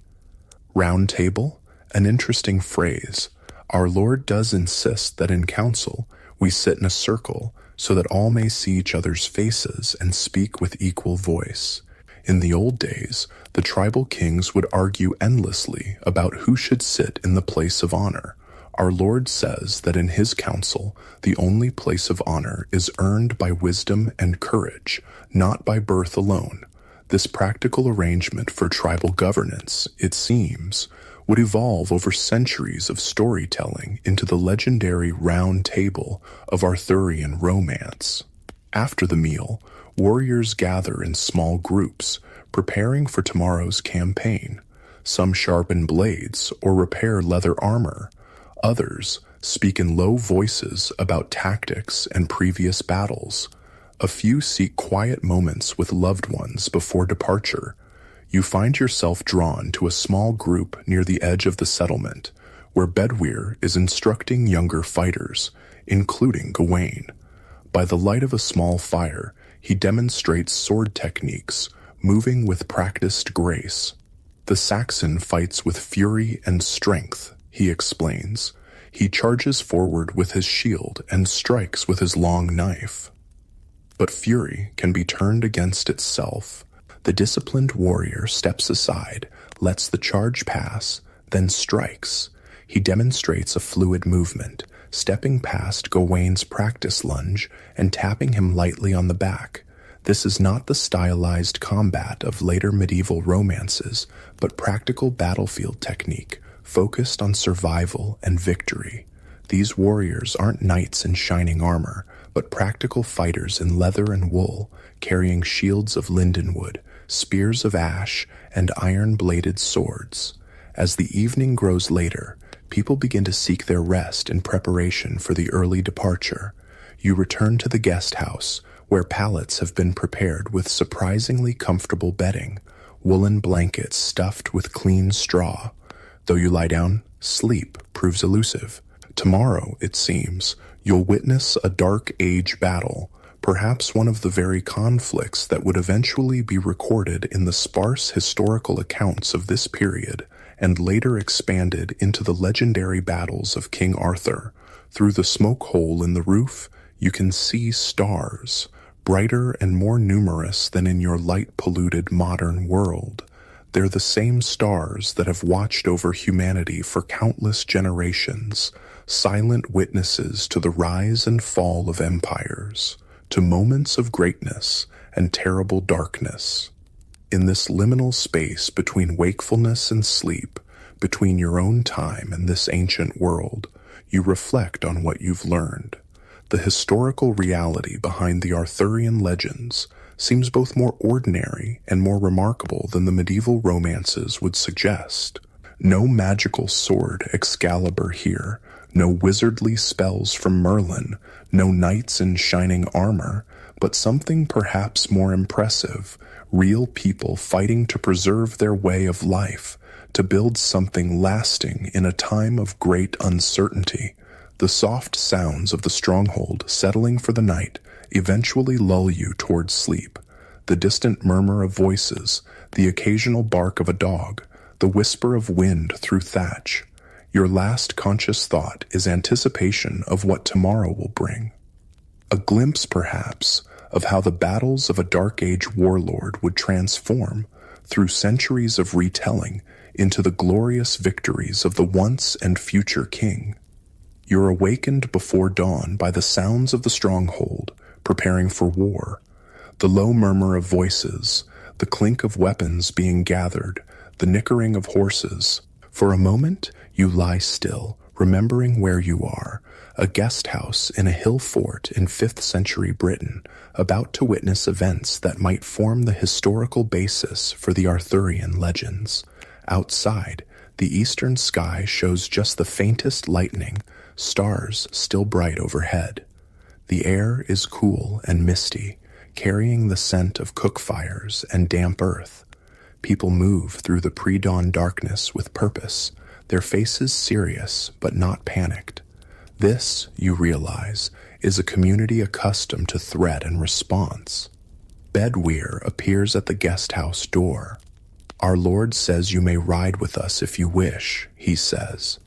Round Table? An interesting phrase. Our Lord does insist that in council we sit in a circle so that all may see each other's faces and speak with equal voice. In the old days, the tribal kings would argue endlessly about who should sit in the place of honor. Our Lord says that in his council, the only place of honor is earned by wisdom and courage, not by birth alone. This practical arrangement for tribal governance, it seems, would evolve over centuries of storytelling into the legendary Round Table of Arthurian romance. After the meal, warriors gather in small groups, preparing for tomorrow's campaign. Some sharpen blades or repair leather armor. Others speak in low voices about tactics and previous battles. A few seek quiet moments with loved ones before departure. You find yourself drawn to a small group near the edge of the settlement, where Bedwyr is instructing younger fighters, including Gawain. By the light of a small fire, he demonstrates sword techniques, moving with practiced grace. The Saxon fights with fury and strength, he explains. He charges forward with his shield and strikes with his long knife. But fury can be turned against itself. The disciplined warrior steps aside, lets the charge pass, then strikes. He demonstrates a fluid movement, stepping past Gawain's practice lunge and tapping him lightly on the back. This is not the stylized combat of later medieval romances, but practical battlefield technique, focused on survival and victory. These warriors aren't knights in shining armor, but practical fighters in leather and wool, carrying shields of lindenwood, spears of ash, and iron-bladed swords. As the evening grows later, people begin to seek their rest in preparation for the early departure. You return to the guest house, where pallets have been prepared with surprisingly comfortable bedding, woolen blankets stuffed with clean straw. Though you lie down, sleep proves elusive. Tomorrow, it seems, you'll witness a Dark Age battle, perhaps one of the very conflicts that would eventually be recorded in the sparse historical accounts of this period and later expanded into the legendary battles of King Arthur. Through the smoke hole in the roof, you can see stars, brighter and more numerous than in your light-polluted modern world. They're the same stars that have watched over humanity for countless generations, silent witnesses to the rise and fall of empires, to moments of greatness and terrible darkness. In this liminal space between wakefulness and sleep, between your own time and this ancient world, you reflect on what you've learned. The historical reality behind the Arthurian legends seems both more ordinary and more remarkable than the medieval romances would suggest. No magical sword Excalibur here, no wizardly spells from Merlin, no knights in shining armor, but something perhaps more impressive, real people fighting to preserve their way of life, to build something lasting in a time of great uncertainty. The soft sounds of the stronghold settling for the night eventually lull you towards sleep. The distant murmur of voices, the occasional bark of a dog, the whisper of wind through thatch. Your last conscious thought is anticipation of what tomorrow will bring. A glimpse, perhaps, of how the battles of a Dark Age warlord would transform, through centuries of retelling, into the glorious victories of the once and future king. You're awakened before dawn by the sounds of the stronghold, preparing for war. The low murmur of voices, the clink of weapons being gathered, the nickering of horses. For a moment, you lie still, remembering where you are, a guest house in a hill fort in 5th century Britain, about to witness events that might form the historical basis for the Arthurian legends. Outside, the eastern sky shows just the faintest lightning, stars still bright overhead. The air is cool and misty, carrying the scent of cook fires and damp earth. People move through the pre-dawn darkness with purpose, their faces serious but not panicked. This, you realize, is a community accustomed to threat and response. Bedweir appears at the guest house door. "Our Lord says you may ride with us if you wish," he says.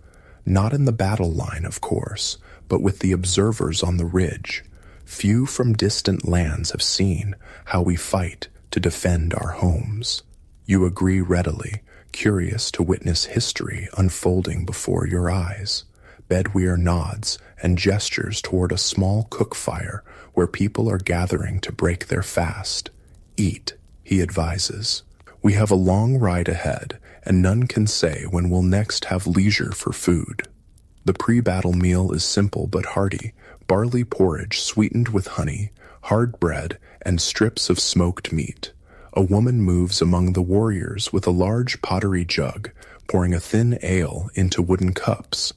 Not in the battle line, of course, but with the observers on the ridge. Few from distant lands have seen how we fight to defend our homes. You agree readily, curious to witness history unfolding before your eyes. Bedweir nods and gestures toward a small cook fire where people are gathering to break their fast. "Eat," he advises. "We have a long ride ahead, and none can say when we'll next have leisure for food." The pre-battle meal is simple but hearty: barley porridge sweetened with honey, hard bread, and strips of smoked meat. A woman moves among the warriors with a large pottery jug, pouring a thin ale into wooden cups.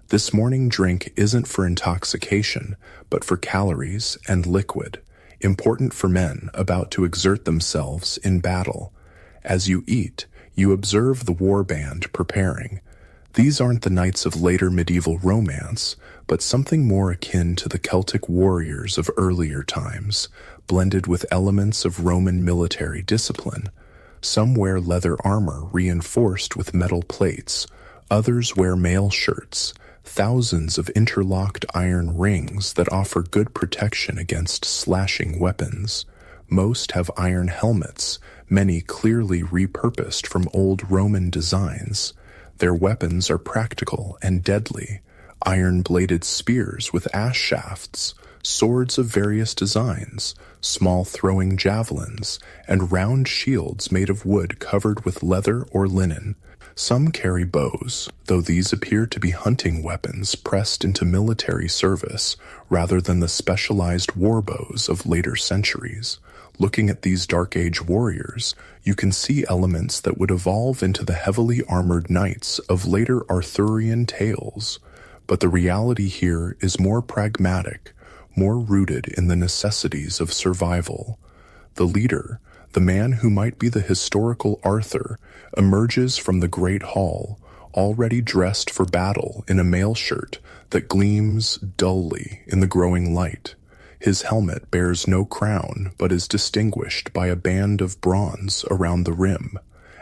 This morning drink isn't for intoxication, but for calories and liquid, important for men about to exert themselves in battle. As you eat, you observe the war band preparing. These aren't the knights of later medieval romance, but something more akin to the Celtic warriors of earlier times, blended with elements of Roman military discipline. Some wear leather armor reinforced with metal plates, others wear mail shirts, thousands of interlocked iron rings that offer good protection against slashing weapons. Most have iron helmets, many clearly repurposed from old Roman designs. Their weapons are practical and deadly: iron-bladed spears with ash shafts, swords of various designs, small throwing javelins, and round shields made of wood covered with leather or linen. Some carry bows, though these appear to be hunting weapons pressed into military service rather than the specialized war bows of later centuries. Looking at these Dark Age warriors, you can see elements that would evolve into the heavily armored knights of later Arthurian tales. But the reality here is more pragmatic, more rooted in the necessities of survival. The leader, the man who might be the historical Arthur, emerges from the great hall, already dressed for battle in a mail shirt that gleams dully in the growing light. His helmet bears no crown, but is distinguished by a band of bronze around the rim.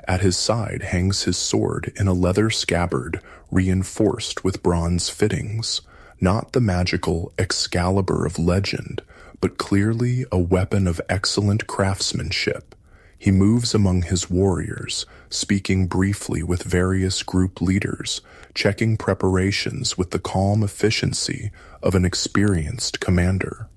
At his side hangs his sword in a leather scabbard reinforced with bronze fittings, not the magical Excalibur of legend, but clearly a weapon of excellent craftsmanship. He moves among his warriors, speaking briefly with various group leaders, checking preparations with the calm efficiency of an experienced commander.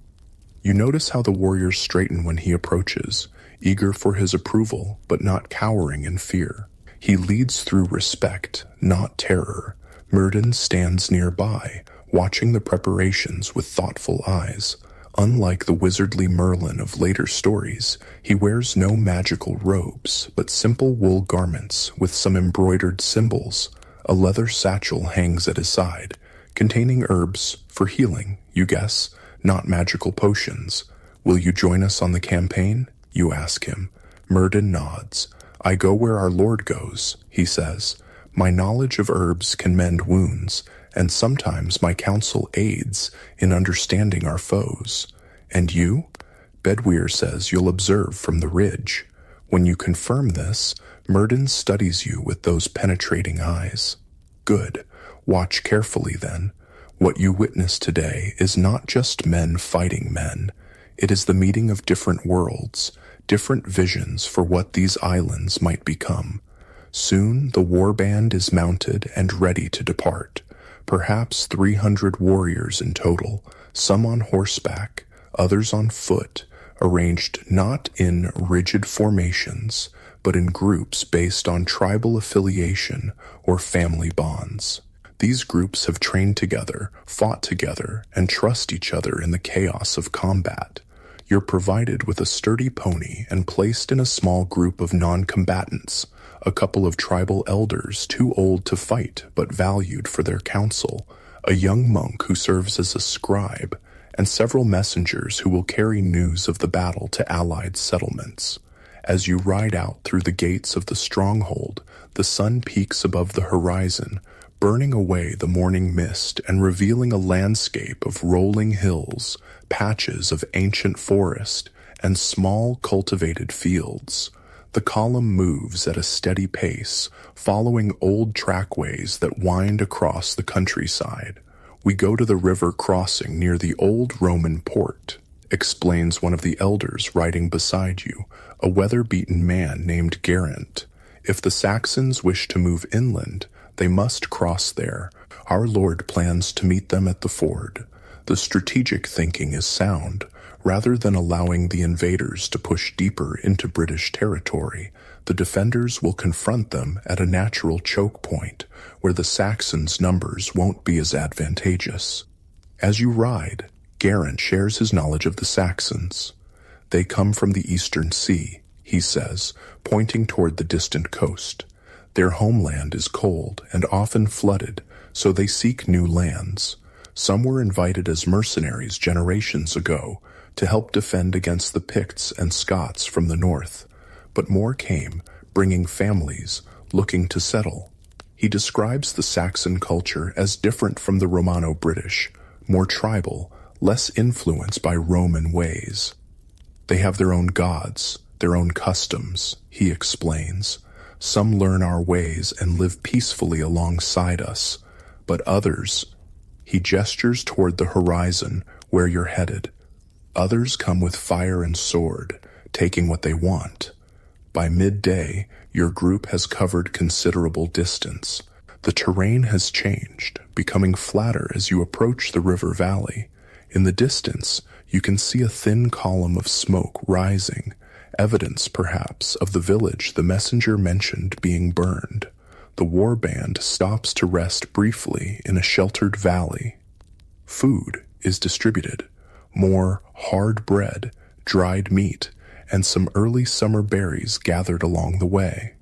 You notice how the warriors straighten when he approaches, eager for his approval, but not cowering in fear. He leads through respect, not terror. Myrddin stands nearby, watching the preparations with thoughtful eyes. Unlike the wizardly Merlin of later stories, he wears no magical robes, but simple wool garments with some embroidered symbols. A leather satchel hangs at his side, containing herbs for healing, you guess, not magical potions. "Will you join us on the campaign?" you ask him. Myrddin nods. "I go where our Lord goes," he says. "My knowledge of herbs can mend wounds, and sometimes my counsel aids in understanding our foes." "And you?" Bedweir says you'll observe from the ridge. When you confirm this, Myrddin studies you with those penetrating eyes. "Good. Watch carefully then. What you witness today is not just men fighting men. It is the meeting of different worlds, different visions for what these islands might become. Soon the war band is mounted and ready to depart. Perhaps 300 warriors in total, some on horseback, others on foot, arranged not in rigid formations, but in groups based on tribal affiliation or family bonds. These groups have trained together, fought together, and trust each other in the chaos of combat. You're provided with a sturdy pony and placed in a small group of non-combatants, a couple of tribal elders too old to fight but valued for their counsel, a young monk who serves as a scribe, and several messengers who will carry news of the battle to allied settlements. As you ride out through the gates of the stronghold, the sun peaks above the horizon, burning away the morning mist and revealing a landscape of rolling hills, patches of ancient forest, and small cultivated fields. The column moves at a steady pace, following old trackways that wind across the countryside. "We go to the river crossing near the old Roman port," explains one of the elders riding beside you, a weather-beaten man named Geraint. "If the Saxons wish to move inland, they must cross there. Our Lord plans to meet them at the ford." The strategic thinking is sound. Rather than allowing the invaders to push deeper into British territory, the defenders will confront them at a natural choke point where the Saxons' numbers won't be as advantageous. As you ride, Geraint shares his knowledge of the Saxons. "They come from the Eastern Sea," he says, pointing toward the distant coast. "Their homeland is cold and often flooded, so they seek new lands. Some were invited as mercenaries generations ago to help defend against the Picts and Scots from the north, but more came, bringing families, looking to settle." He describes the Saxon culture as different from the Romano-British, more tribal, less influenced by Roman ways. "They have their own gods, their own customs," he explains. "Some learn our ways and live peacefully alongside us, but others—" he gestures toward the horizon where you're headed. "Others come with fire and sword, taking what they want." By midday, your group has covered considerable distance. The terrain has changed, becoming flatter as you approach the river valley. In the distance, you can see a thin column of smoke rising, evidence perhaps of the village the messenger mentioned being burned. The war band stops to rest briefly in a sheltered valley. Food is distributed. More hard bread, dried meat, and some early summer berries gathered along the way.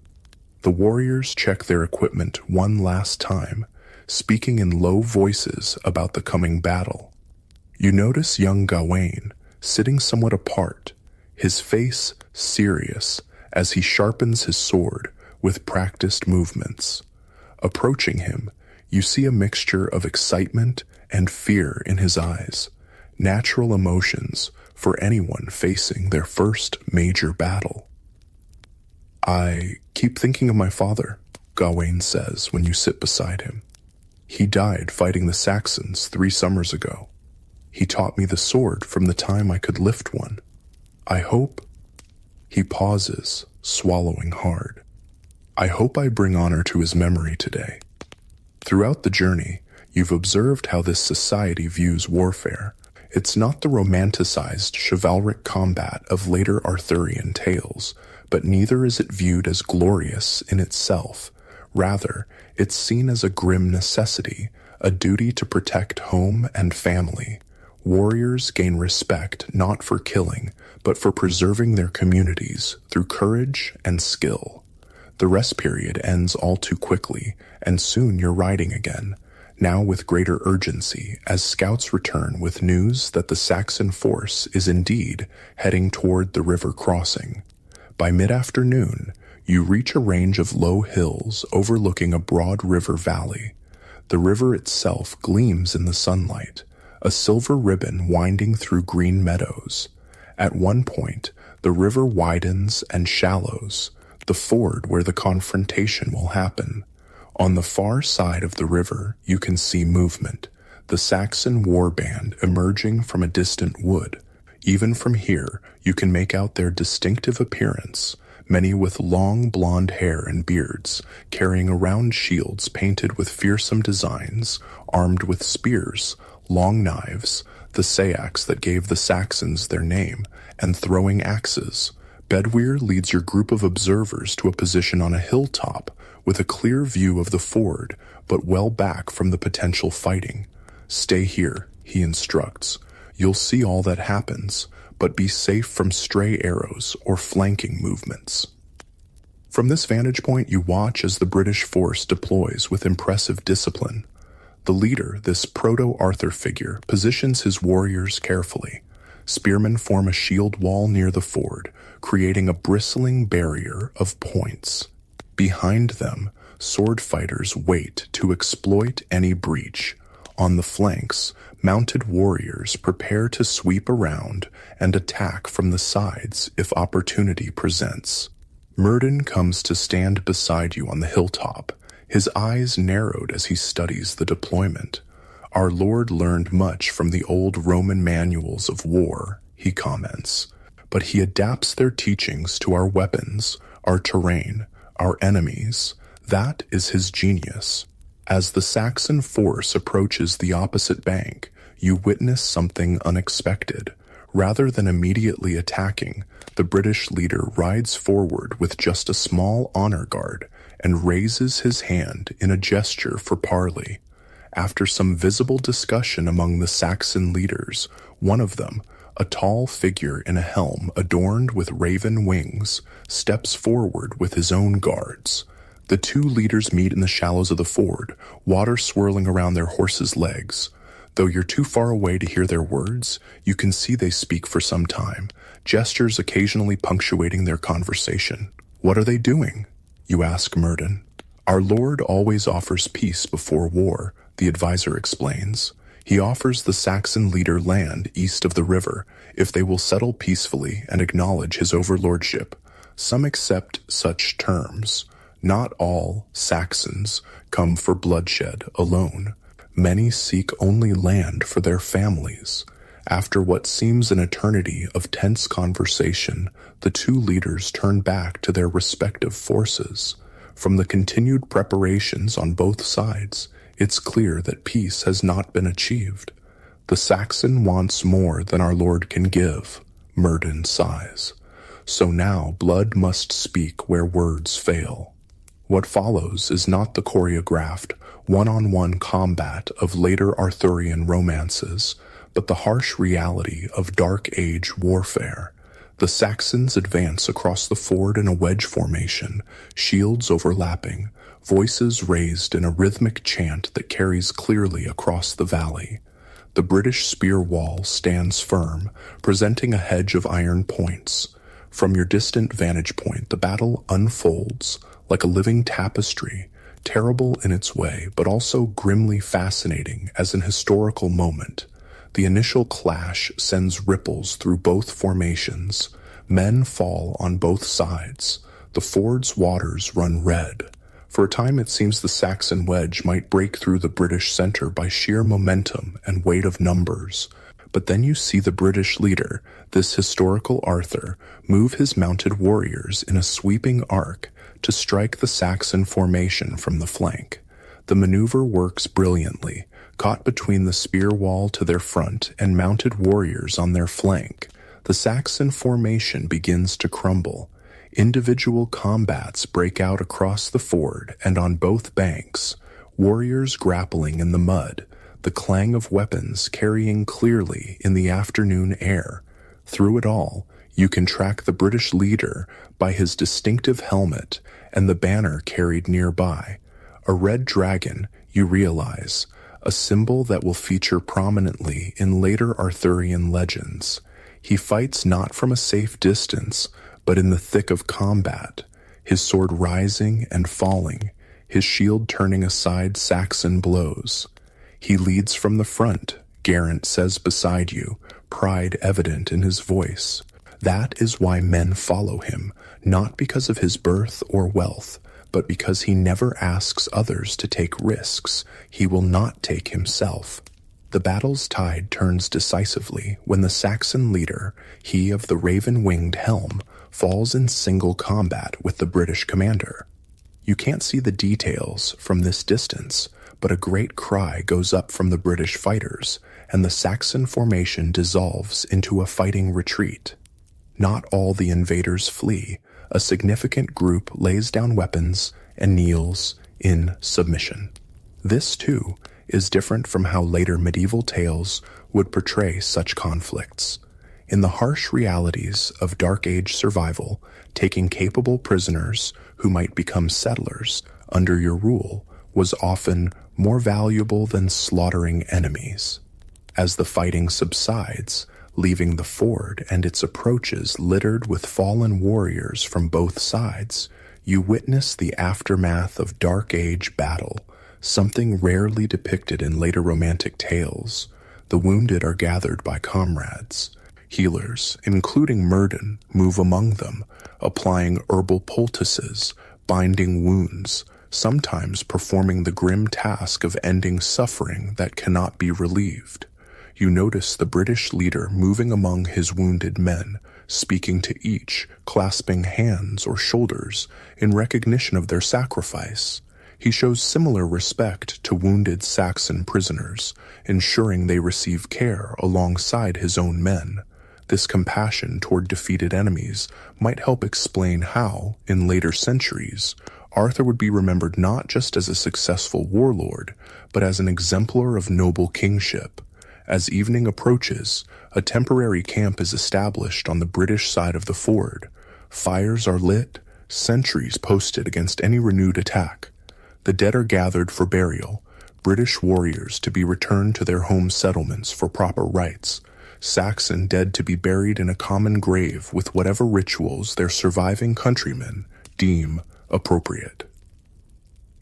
The warriors check their equipment one last time, speaking in low voices about the coming battle. You notice young Gawain sitting somewhat apart, his face serious as he sharpens his sword with practiced movements. Approaching him, you see a mixture of excitement and fear in his eyes, natural emotions for anyone facing their first major battle. "I keep thinking of my father," Gawain says when you sit beside him. "He died fighting the Saxons 3 summers ago. He taught me the sword from the time I could lift one. I hope—" He pauses, swallowing hard. "I hope I bring honor to his memory today." Throughout the journey, you've observed how this society views warfare. It's not the romanticized chivalric combat of later Arthurian tales, but neither is it viewed as glorious in itself. Rather, it's seen as a grim necessity, a duty to protect home and family. Warriors gain respect not for killing, but for preserving their communities through courage and skill. The rest period ends all too quickly, and soon you're riding again, now with greater urgency as scouts return with news that the Saxon force is indeed heading toward the river crossing. By mid-afternoon, you reach a range of low hills overlooking a broad river valley. The river itself gleams in the sunlight, a silver ribbon winding through green meadows. At one point, the river widens and shallows, the ford where the confrontation will happen. On the far side of the river, you can see movement, the Saxon war band emerging from a distant wood. Even from here, you can make out their distinctive appearance, many with long blonde hair and beards, carrying around shields painted with fearsome designs, armed with spears, long knives, the sayax that gave the Saxons their name, and throwing axes. Bedwyr leads your group of observers to a position on a hilltop with a clear view of the ford, but well back from the potential fighting. "Stay here," he instructs. "You'll see all that happens, but be safe from stray arrows or flanking movements." From this vantage point, you watch as the British force deploys with impressive discipline. The leader, this proto-Arthur figure, positions his warriors carefully. Spearmen form a shield wall near the ford, creating a bristling barrier of points. Behind them, sword fighters wait to exploit any breach. On the flanks, mounted warriors prepare to sweep around and attack from the sides if opportunity presents. Murden comes to stand beside you on the hilltop, his eyes narrowed as he studies the deployment. "Our Lord learned much from the old Roman manuals of war," he comments, "but he adapts their teachings to our weapons, our terrain, our enemies. That is his genius." As the Saxon force approaches the opposite bank, you witness something unexpected. Rather than immediately attacking, the British leader rides forward with just a small honor guard and raises his hand in a gesture for parley. After some visible discussion among the Saxon leaders, one of them, a tall figure in a helm adorned with raven wings, steps forward with his own guards. The two leaders meet in the shallows of the ford, water swirling around their horses' legs. Though you're too far away to hear their words, you can see they speak for some time, gestures occasionally punctuating their conversation. "What are they doing?" you ask Murden. "Our Lord always offers peace before war," the advisor explains. "He offers the Saxon leader land east of the river if they will settle peacefully and acknowledge his overlordship. Some accept such terms. Not all Saxons come for bloodshed alone. Many seek only land for their families." After what seems an eternity of tense conversation, the two leaders turn back to their respective forces. From the continued preparations on both sides, it's clear that peace has not been achieved. "The Saxon wants more than our Lord can give," Murden sighs. "So now blood must speak where words fail." What follows is not the choreographed, one-on-one combat of later Arthurian romances, but the harsh reality of Dark Age warfare. The Saxons advance across the ford in a wedge formation, shields overlapping, voices raised in a rhythmic chant that carries clearly across the valley. The British spear wall stands firm, presenting a hedge of iron points. From your distant vantage point, the battle unfolds like a living tapestry, terrible in its way, but also grimly fascinating as an historical moment. The initial clash sends ripples through both formations. Men fall on both sides. The ford's waters run red. For a time it seems the Saxon wedge might break through the British center by sheer momentum and weight of numbers. But then you see the British leader, this historical Arthur, move his mounted warriors in a sweeping arc to strike the Saxon formation from the flank. The maneuver works brilliantly, caught between the spear wall to their front and mounted warriors on their flank. The Saxon formation begins to crumble. Individual combats break out across the ford and on both banks, warriors grappling in the mud, the clang of weapons carrying clearly in the afternoon air. Through it all, you can track the British leader by his distinctive helmet and the banner carried nearby. A red dragon, you realize, a symbol that will feature prominently in later Arthurian legends. He fights not from a safe distance, but in the thick of combat, his sword rising and falling, his shield turning aside Saxon blows. He leads from the front, Geraint says beside you, pride evident in his voice. That is why men follow him, not because of his birth or wealth, but because he never asks others to take risks he will not take himself. The battle's tide turns decisively when the Saxon leader, he of the raven-winged helm, falls in single combat with the British commander. You can't see the details from this distance, but a great cry goes up from the British fighters, and the Saxon formation dissolves into a fighting retreat. Not all the invaders flee. A significant group lays down weapons and kneels in submission. This, too, is different from how later medieval tales would portray such conflicts. In the harsh realities of Dark Age survival, taking capable prisoners who might become settlers under your rule was often more valuable than slaughtering enemies. As the fighting subsides, leaving the ford and its approaches littered with fallen warriors from both sides, you witness the aftermath of Dark Age battle, something rarely depicted in later romantic tales. The wounded are gathered by comrades. Healers, including Myrddin, move among them, applying herbal poultices, binding wounds, sometimes performing the grim task of ending suffering that cannot be relieved. You notice the British leader moving among his wounded men, speaking to each, clasping hands or shoulders in recognition of their sacrifice. He shows similar respect to wounded Saxon prisoners, ensuring they receive care alongside his own men. This compassion toward defeated enemies might help explain how, in later centuries, Arthur would be remembered not just as a successful warlord, but as an exemplar of noble kingship. As evening approaches, a temporary camp is established on the British side of the ford. Fires are lit, sentries posted against any renewed attack. The dead are gathered for burial, British warriors to be returned to their home settlements for proper rites, Saxon dead to be buried in a common grave with whatever rituals their surviving countrymen deem appropriate.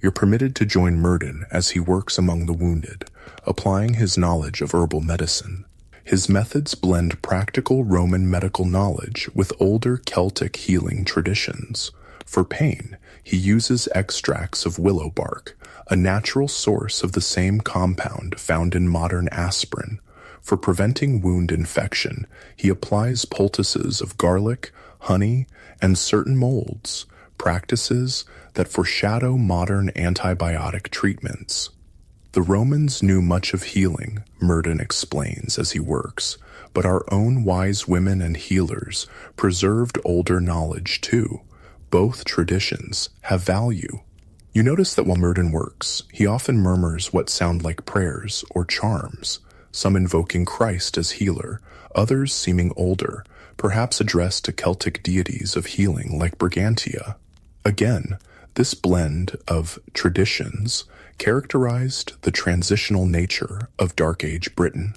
You're permitted to join Myrddin as he works among the wounded, applying his knowledge of herbal medicine. His methods blend practical Roman medical knowledge with older Celtic healing traditions. For pain, he uses extracts of willow bark, a natural source of the same compound found in modern aspirin. For preventing wound infection, he applies poultices of garlic, honey, and certain molds, practices that foreshadow modern antibiotic treatments. The Romans knew much of healing, Myrddin explains as he works, but our own wise women and healers preserved older knowledge too. Both traditions have value. You notice that while Myrddin works, he often murmurs what sound like prayers or charms, some invoking Christ as healer, others seeming older, perhaps addressed to Celtic deities of healing like Brigantia. Again, this blend of traditions characterized the transitional nature of Dark Age Britain.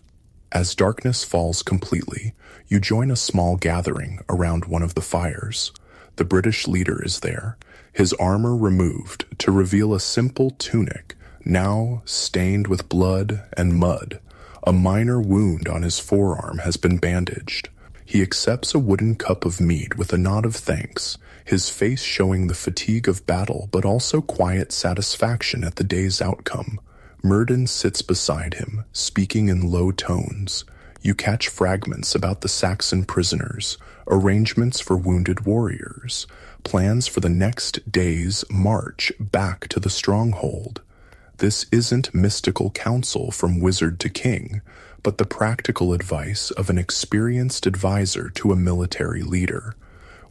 As darkness falls completely, you join a small gathering around one of the fires. The British leader is there, his armor removed to reveal a simple tunic, now stained with blood and mud. A minor wound on his forearm has been bandaged. He accepts a wooden cup of mead with a nod of thanks, his face showing the fatigue of battle but also quiet satisfaction at the day's outcome. Myrddin sits beside him, speaking in low tones. You catch fragments about the Saxon prisoners, arrangements for wounded warriors, plans for the next day's march back to the stronghold. This isn't mystical counsel from wizard to king, but the practical advice of an experienced advisor to a military leader.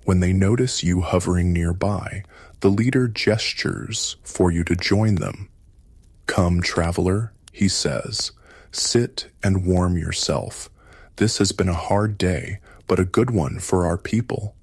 When they notice you hovering nearby, the leader gestures for you to join them. "Come, traveler," he says. "Sit and warm yourself. This has been a hard day, but a good one for our people."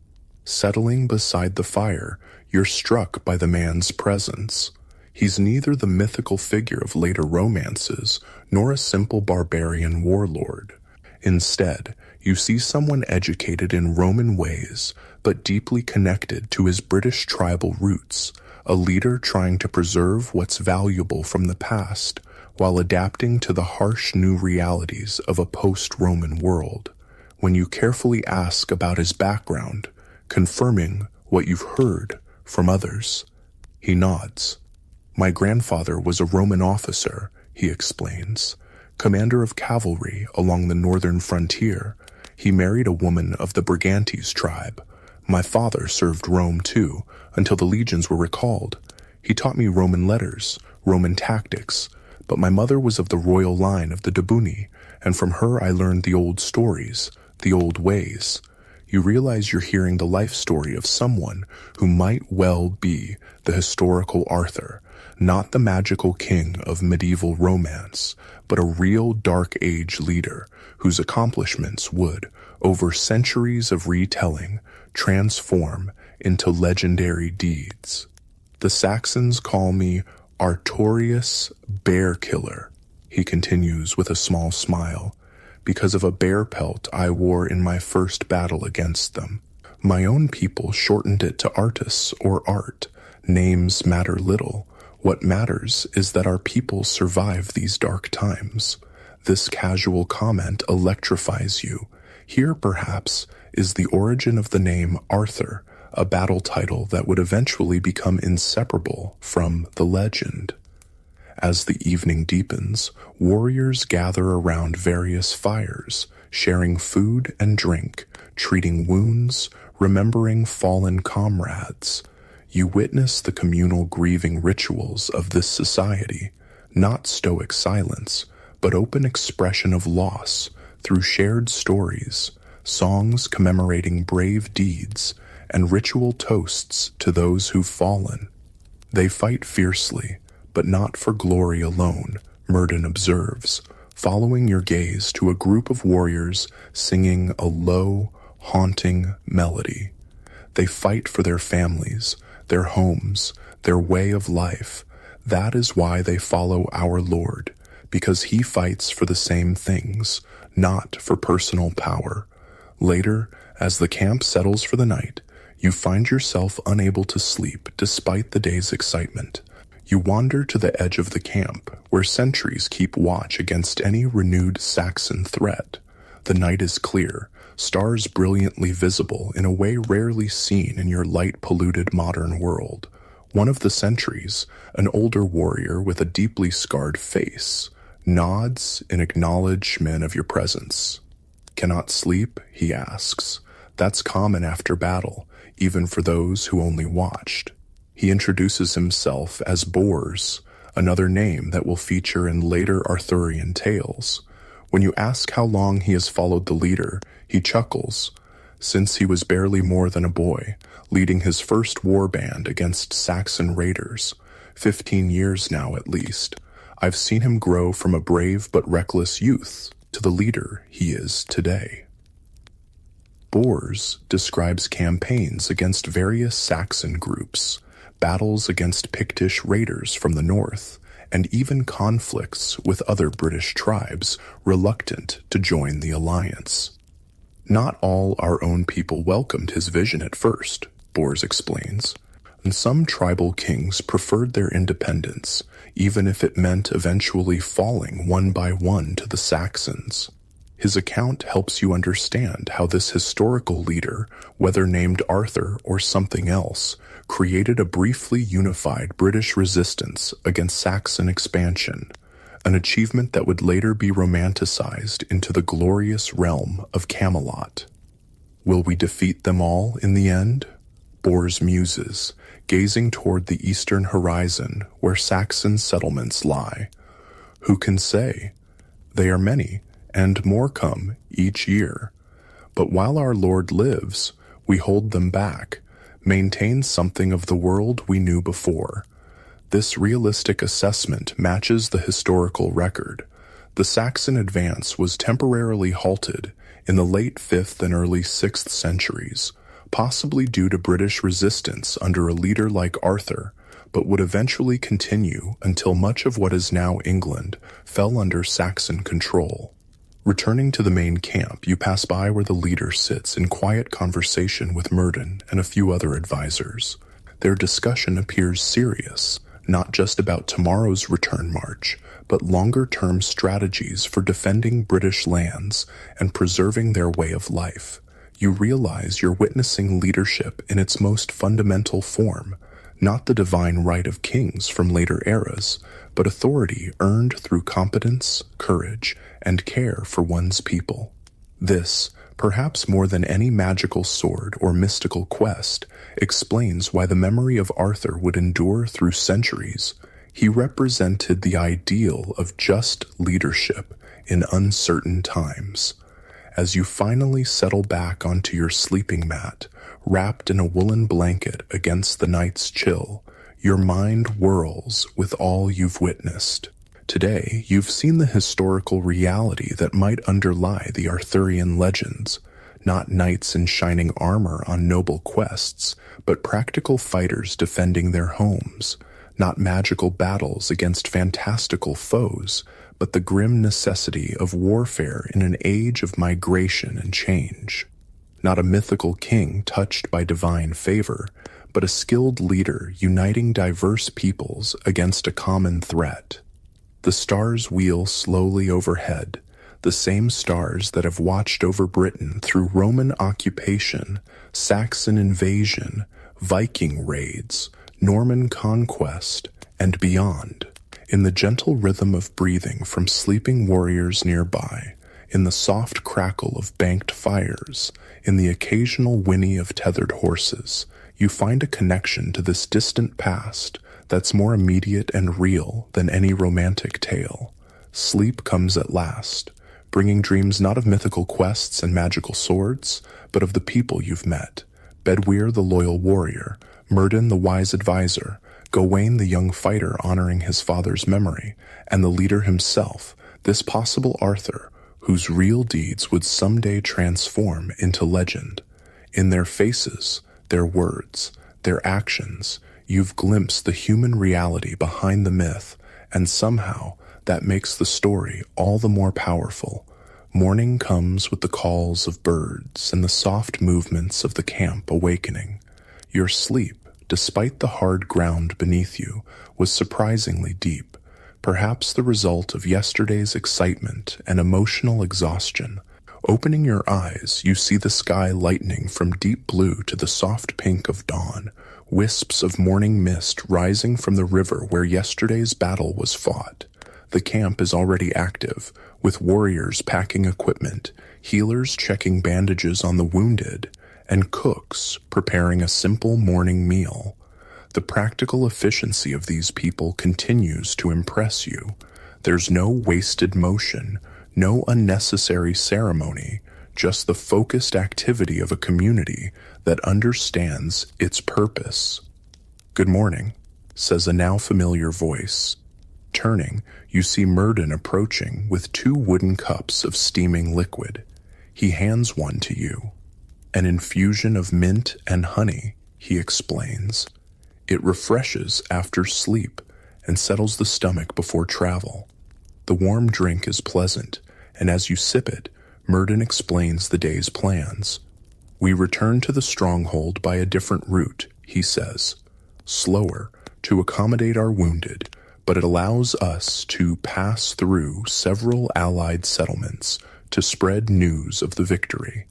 Settling beside the fire, you're struck by the man's presence. He's neither the mythical figure of later romances nor a simple barbarian warlord. Instead, you see someone educated in Roman ways but deeply connected to his British tribal roots, a leader trying to preserve what's valuable from the past while adapting to the harsh new realities of a post-Roman world. When you carefully ask about his background, confirming what you've heard from others, he nods. "My grandfather was a Roman officer," he explains, "commander of cavalry along the northern frontier. He married a woman of the Brigantes tribe. My father served Rome too, until the legions were recalled. He taught me Roman letters, Roman tactics, but my mother was of the royal line of the Debuni, and from her I learned the old stories, the old ways." you realize you're hearing the life story of someone who might well be the historical Arthur, not the magical king of medieval romance, but a real Dark Age leader whose accomplishments would, over centuries of retelling, transform into legendary deeds. The Saxons call me Artorius Bear Killer, he continues with a small smile, because of a bear pelt I wore in my first battle against them. My own people shortened it to Artus or Art. Names matter little. What matters is that our people survive these dark times. This casual comment electrifies you. Here, perhaps, is the origin of the name Arthur, a battle title that would eventually become inseparable from the legend. As the evening deepens, warriors gather around various fires, sharing food and drink, treating wounds, remembering fallen comrades. You witness the communal grieving rituals of this society, not stoic silence, but open expression of loss through shared stories, songs commemorating brave deeds, and ritual toasts to those who've fallen. They fight fiercely, but not for glory alone, Murden observes, following your gaze to a group of warriors singing a low, haunting melody. They fight for their families, their homes, their way of life. That is why they follow our Lord, because he fights for the same things, not for personal power. Later, as the camp settles for the night, you find yourself unable to sleep despite the day's excitement. You wander to the edge of the camp, where sentries keep watch against any renewed Saxon threat. The night is clear, stars brilliantly visible in a way rarely seen in your light-polluted modern world. One of the sentries, an older warrior with a deeply scarred face, nods in acknowledgement of your presence. "Cannot sleep?" he asks. That's common after battle, even for those who only watched. He introduces himself as Bors, another name that will feature in later Arthurian tales. When you ask how long he has followed the leader, he chuckles. Since he was barely more than a boy, leading his first war band against Saxon raiders. 15 years now at least. I've seen him grow from a brave but reckless youth to the leader he is today. Bors describes campaigns against various Saxon groups, battles against Pictish raiders from the north, and even conflicts with other British tribes reluctant to join the alliance. Not all our own people welcomed his vision at first, Bors explains, and some tribal kings preferred their independence, even if it meant eventually falling one by one to the Saxons. His account helps you understand how this historical leader, whether named Arthur or something else, created a briefly unified British resistance against Saxon expansion, an achievement that would later be romanticized into the glorious realm of Camelot. Will we defeat them all in the end? Bors muses, gazing toward the eastern horizon where Saxon settlements lie. Who can say? They are many, and more come each year. But while our Lord lives, we hold them back, maintain something of the world we knew before. This realistic assessment matches the historical record. The Saxon advance was temporarily halted in the late 5th and early 6th centuries, possibly due to British resistance under a leader like Arthur, but would eventually continue until much of what is now England fell under Saxon control. Returning to the main camp, you pass by where the leader sits in quiet conversation with Murden and a few other advisors. Their discussion appears serious, not just about tomorrow's return march, but longer-term strategies for defending British lands and preserving their way of life. You realize you're witnessing leadership in its most fundamental form, not the divine right of kings from later eras, but authority earned through competence, courage, and care for one's people. This, perhaps more than any magical sword or mystical quest, explains why the memory of Arthur would endure through centuries. He represented the ideal of just leadership in uncertain times. As you finally settle back onto your sleeping mat, wrapped in a woolen blanket against the night's chill, your mind whirls with all you've witnessed. Today, you've seen the historical reality that might underlie the Arthurian legends, not knights in shining armor on noble quests, but practical fighters defending their homes, not magical battles against fantastical foes, but the grim necessity of warfare in an age of migration and change. Not a mythical king touched by divine favor, but a skilled leader uniting diverse peoples against a common threat. The stars wheel slowly overhead, the same stars that have watched over Britain through Roman occupation, Saxon invasion, Viking raids, Norman conquest, and beyond. In the gentle rhythm of breathing from sleeping warriors nearby, in the soft crackle of banked fires, in the occasional whinny of tethered horses, you find a connection to this distant past that's more immediate and real than any romantic tale. Sleep comes at last, bringing dreams not of mythical quests and magical swords, but of the people you've met. Bedwyr the loyal warrior, Myrddin the wise advisor, Gawain the young fighter honoring his father's memory, and the leader himself, this possible Arthur, whose real deeds would someday transform into legend. In their faces, their words, their actions, you've glimpsed the human reality behind the myth, and somehow that makes the story all the more powerful. Morning comes with the calls of birds and the soft movements of the camp awakening. Your sleep, despite the hard ground beneath you, was surprisingly deep, perhaps the result of yesterday's excitement and emotional exhaustion. Opening your eyes, you see the sky lightening from deep blue to the soft pink of dawn, wisps of morning mist rising from the river where yesterday's battle was fought. The camp is already active, with warriors packing equipment, healers checking bandages on the wounded, and cooks preparing a simple morning meal. The practical efficiency of these people continues to impress you. There's no wasted motion, no unnecessary ceremony, just the focused activity of a community that understands its purpose. "Good morning," says a now familiar voice. Turning, you see Myrddin approaching with 2 wooden cups of steaming liquid. He hands one to you. "An infusion of mint and honey," he explains. "It refreshes after sleep and settles the stomach before travel." The warm drink is pleasant, and as you sip it, Myrddin explains the day's plans. "We return to the stronghold by a different route," he says. "Slower, to accommodate our wounded, but it allows us to pass through several allied settlements to spread news of the victory.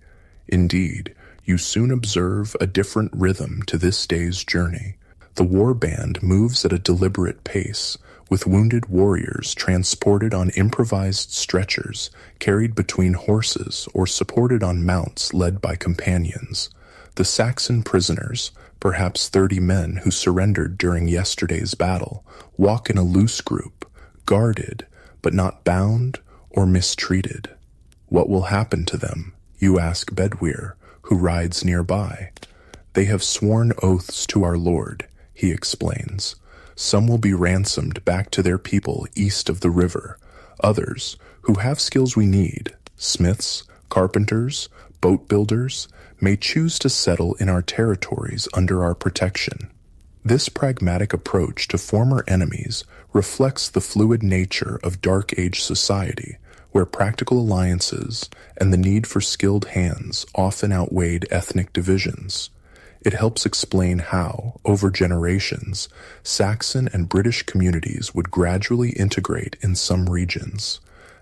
Indeed, you soon observe a different rhythm to this day's journey. The war band moves at a deliberate pace, with wounded warriors transported on improvised stretchers, carried between horses or supported on mounts led by companions. The Saxon prisoners, perhaps 30 men who surrendered during yesterday's battle, walk in a loose group, guarded, but not bound or mistreated. "What will happen to them?" you ask Bedwyr, who rides nearby. "They have sworn oaths to our Lord," he explains. "Some will be ransomed back to their people east of the river. Others, who have skills we need, smiths, carpenters, boat builders, may choose to settle in our territories under our protection." This pragmatic approach to former enemies reflects the fluid nature of Dark Age society, where practical alliances and the need for skilled hands often outweighed ethnic divisions. It helps explain how, over generations, Saxon and British communities would gradually integrate in some regions.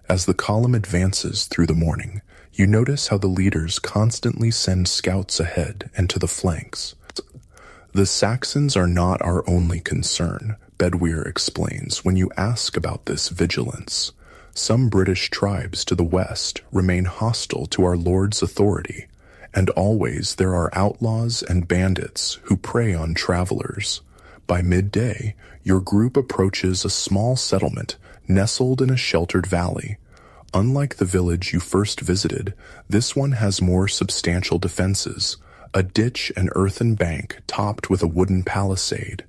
As the column advances through the morning, you notice how the leaders constantly send scouts ahead and to the flanks. "The Saxons are not our only concern," Bedwyr explains when you ask about this vigilance. "Some British tribes to the west remain hostile to our lord's authority, and always there are outlaws and bandits who prey on travelers. By midday, your group approaches a small settlement nestled in a sheltered valley. Unlike the village you first visited, this one has more substantial defenses, a ditch and earthen bank topped with a wooden palisade.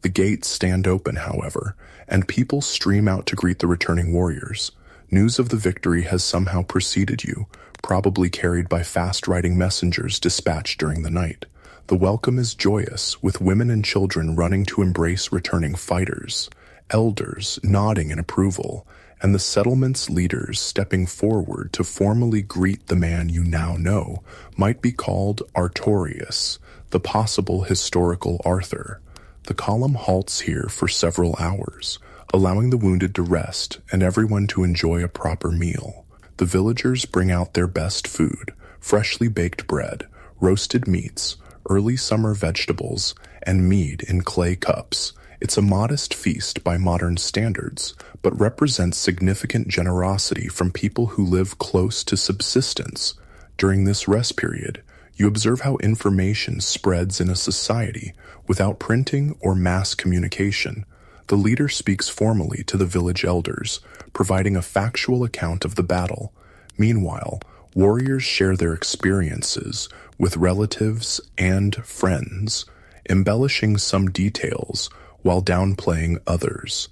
The gates stand open, however, and people stream out to greet the returning warriors. News of the victory has somehow preceded you, probably carried by fast-riding messengers dispatched during the night. The welcome is joyous, with women and children running to embrace returning fighters, elders nodding in approval, and the settlement's leaders stepping forward to formally greet the man you now know might be called Artorius, the possible historical Arthur. The column halts here for several hours, allowing the wounded to rest and everyone to enjoy a proper meal. The villagers bring out their best food, freshly baked bread, roasted meats, early summer vegetables, and mead in clay cups. It's a modest feast by modern standards, but represents significant generosity from people who live close to subsistence. During this rest period, you observe how information spreads in a society without printing or mass communication. The leader speaks formally to the village elders, providing a factual account of the battle. Meanwhile, warriors share their experiences with relatives and friends, embellishing some details while downplaying others.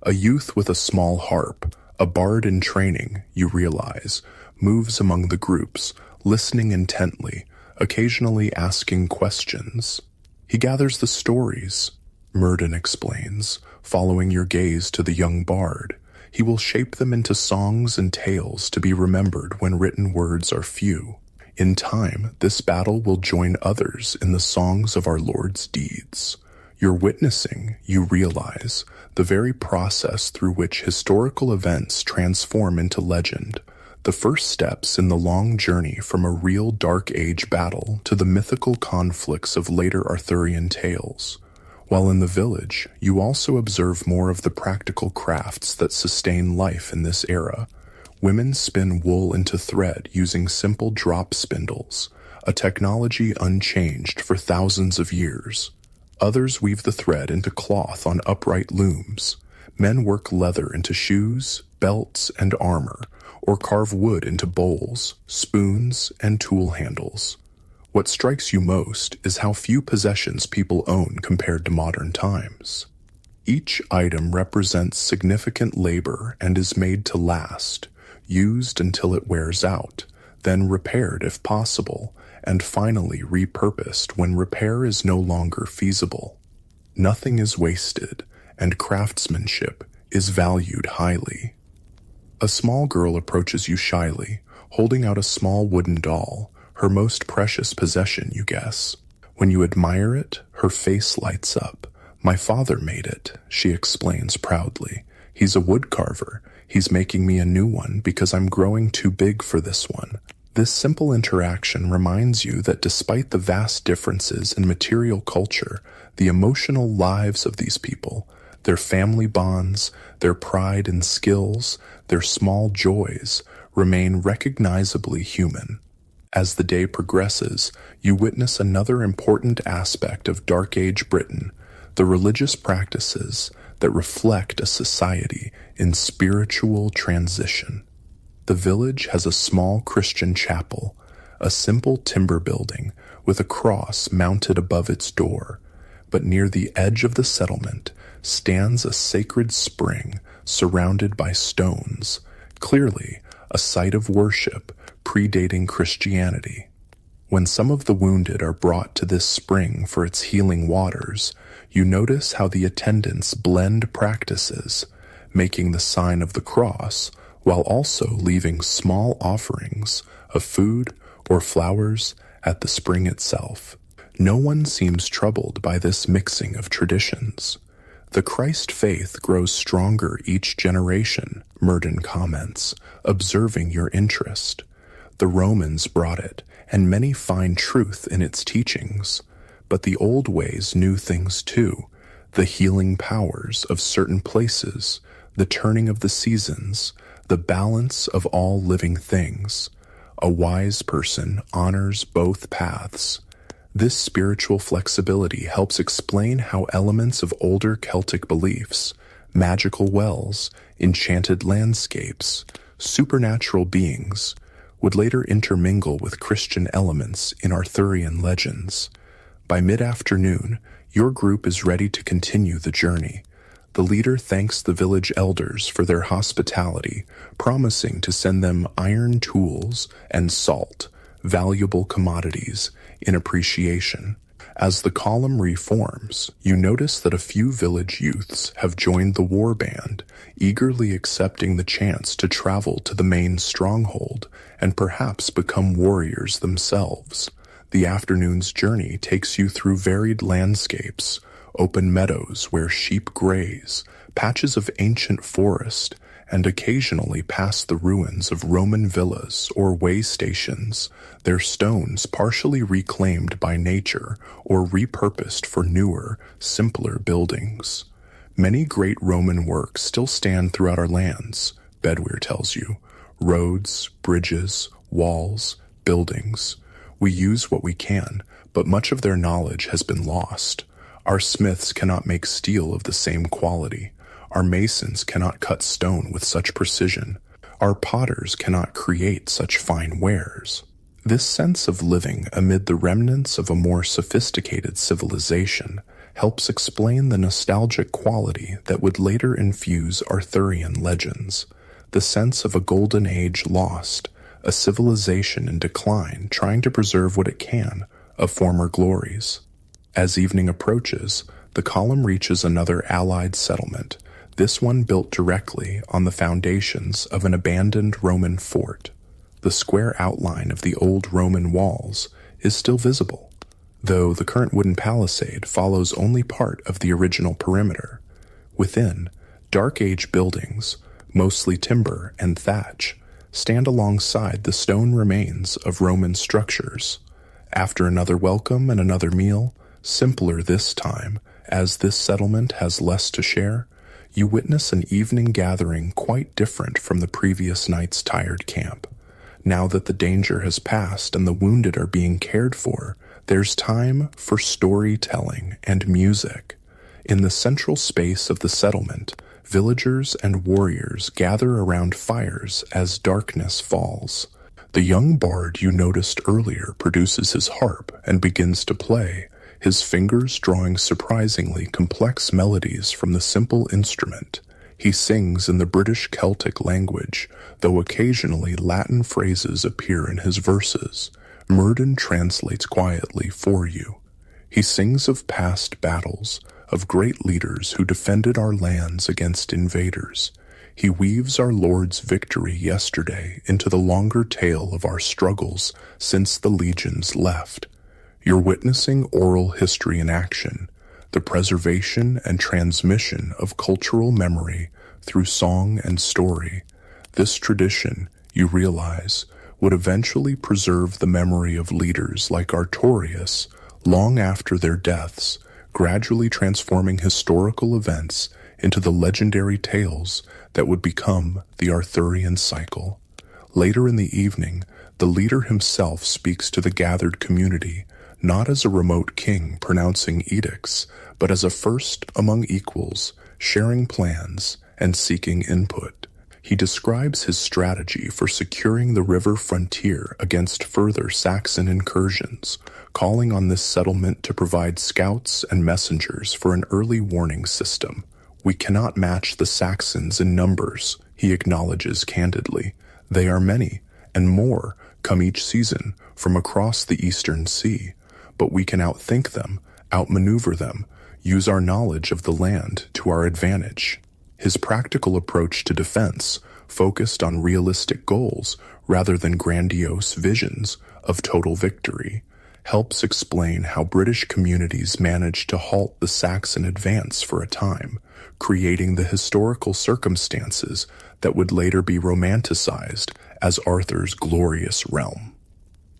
A youth with a small harp, a bard in training, you realize, moves among the groups, listening intently, occasionally asking questions. He gathers the stories, Murden explains, following your gaze to the young bard. He will shape them into songs and tales to be remembered when written words are few. In time, this battle will join others in the songs of our Lord's deeds. You're witnessing, you realize, the very process through which historical events transform into legend, the first steps in the long journey from a real Dark Age battle to the mythical conflicts of later Arthurian tales. While in the village, you also observe more of the practical crafts that sustain life in this era. Women spin wool into thread using simple drop spindles, a technology unchanged for thousands of years. Others weave the thread into cloth on upright looms. Men work leather into shoes, belts, and armor, or carve wood into bowls, spoons, and tool handles. What strikes you most is how few possessions people own compared to modern times. Each item represents significant labor and is made to last, used until it wears out, then repaired if possible, and finally repurposed when repair is no longer feasible. Nothing is wasted, and craftsmanship is valued highly. A small girl approaches you shyly, holding out a small wooden doll, her most precious possession, you guess. When you admire it, her face lights up. "My father made it," she explains proudly. "He's a woodcarver. He's making me a new one because I'm growing too big for this one." This simple interaction reminds you that despite the vast differences in material culture, the emotional lives of these people, their family bonds, their pride and skills, their small joys, remain recognizably human. As the day progresses, you witness another important aspect of Dark Age Britain, the religious practices that reflect a society in spiritual transition. The village has a small Christian chapel, a simple timber building with a cross mounted above its door, but near the edge of the settlement stands a sacred spring surrounded by stones, clearly a site of worship predating Christianity. When some of the wounded are brought to this spring for its healing waters, you notice how the attendants blend practices, making the sign of the cross while also leaving small offerings of food or flowers at the spring itself. No one seems troubled by this mixing of traditions. "The Christ faith grows stronger each generation," Murden comments, observing your interest. "The Romans brought it, and many find truth in its teachings. But the old ways knew things too, the healing powers of certain places, the turning of the seasons, the balance of all living things. A wise person honors both paths." This spiritual flexibility helps explain how elements of older Celtic beliefs, magical wells, enchanted landscapes, supernatural beings, would later intermingle with Christian elements in Arthurian legends. By mid-afternoon, your group is ready to continue the journey. The leader thanks the village elders for their hospitality, promising to send them iron tools and salt, valuable commodities, in appreciation. As the column reforms, you notice that a few village youths have joined the war band, eagerly accepting the chance to travel to the main stronghold and perhaps become warriors themselves. The afternoon's journey takes you through varied landscapes, open meadows where sheep graze, patches of ancient forest, and occasionally past the ruins of Roman villas or way stations, their stones partially reclaimed by nature or repurposed for newer, simpler buildings. Many great Roman works still stand throughout our lands, Bedwyr tells you. Roads, bridges, walls, buildings. We use what we can, but much of their knowledge has been lost. Our smiths cannot make steel of the same quality. Our masons cannot cut stone with such precision. Our potters cannot create such fine wares. This sense of living amid the remnants of a more sophisticated civilization helps explain the nostalgic quality that would later infuse Arthurian legends. The sense of a golden age lost, a civilization in decline trying to preserve what it can of former glories. As evening approaches, the column reaches another allied settlement, this one built directly on the foundations of an abandoned Roman fort. The square outline of the old Roman walls is still visible, though the current wooden palisade follows only part of the original perimeter. Within, Dark Age buildings, mostly timber and thatch, stand alongside the stone remains of Roman structures. After another welcome and another meal, simpler this time, as this settlement has less to share, you witness an evening gathering quite different from the previous night's tired camp. Now that the danger has passed and the wounded are being cared for, there's time for storytelling and music. In the central space of the settlement, villagers and warriors gather around fires as darkness falls. The young bard you noticed earlier produces his harp and begins to play, his fingers drawing surprisingly complex melodies from the simple instrument. He sings in the British Celtic language, though occasionally Latin phrases appear in his verses. Murden translates quietly for you. He sings of past battles, of great leaders who defended our lands against invaders. He weaves our Lord's victory yesterday into the longer tale of our struggles since the legions left. You're witnessing oral history in action, the preservation and transmission of cultural memory through song and story. This tradition, you realize, would eventually preserve the memory of leaders like Artorius long after their deaths, gradually transforming historical events into the legendary tales that would become the Arthurian cycle. Later in the evening, the leader himself speaks to the gathered community, not as a remote king pronouncing edicts, but as a first among equals, sharing plans and seeking input. He describes his strategy for securing the river frontier against further Saxon incursions, calling on this settlement to provide scouts and messengers for an early warning system. We cannot match the Saxons in numbers, he acknowledges candidly. They are many, and more come each season from across the Eastern Sea. But we can outthink them, outmaneuver them, use our knowledge of the land to our advantage. His practical approach to defense focused on realistic goals rather than grandiose visions of total victory, helps explain how British communities managed to halt the Saxon advance for a time, creating the historical circumstances that would later be romanticized as Arthur's glorious realm.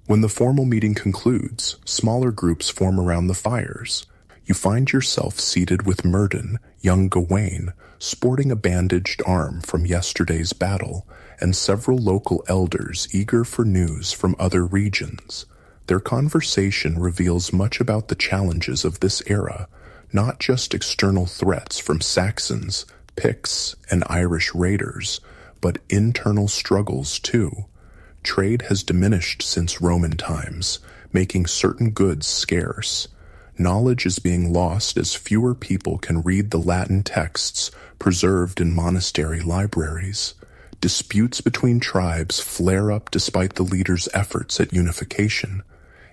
When the formal meeting concludes, smaller groups form around the fires. You find yourself seated with Murden, young Gawain, sporting a bandaged arm from yesterday's battle, and several local elders eager for news from other regions. Their conversation reveals much about the challenges of this era, not just external threats from Saxons, Picts, and Irish raiders, but internal struggles too. Trade has diminished since Roman times, making certain goods scarce. Knowledge is being lost as fewer people can read the Latin texts preserved in monastery libraries. Disputes between tribes flare up despite the leaders' efforts at unification.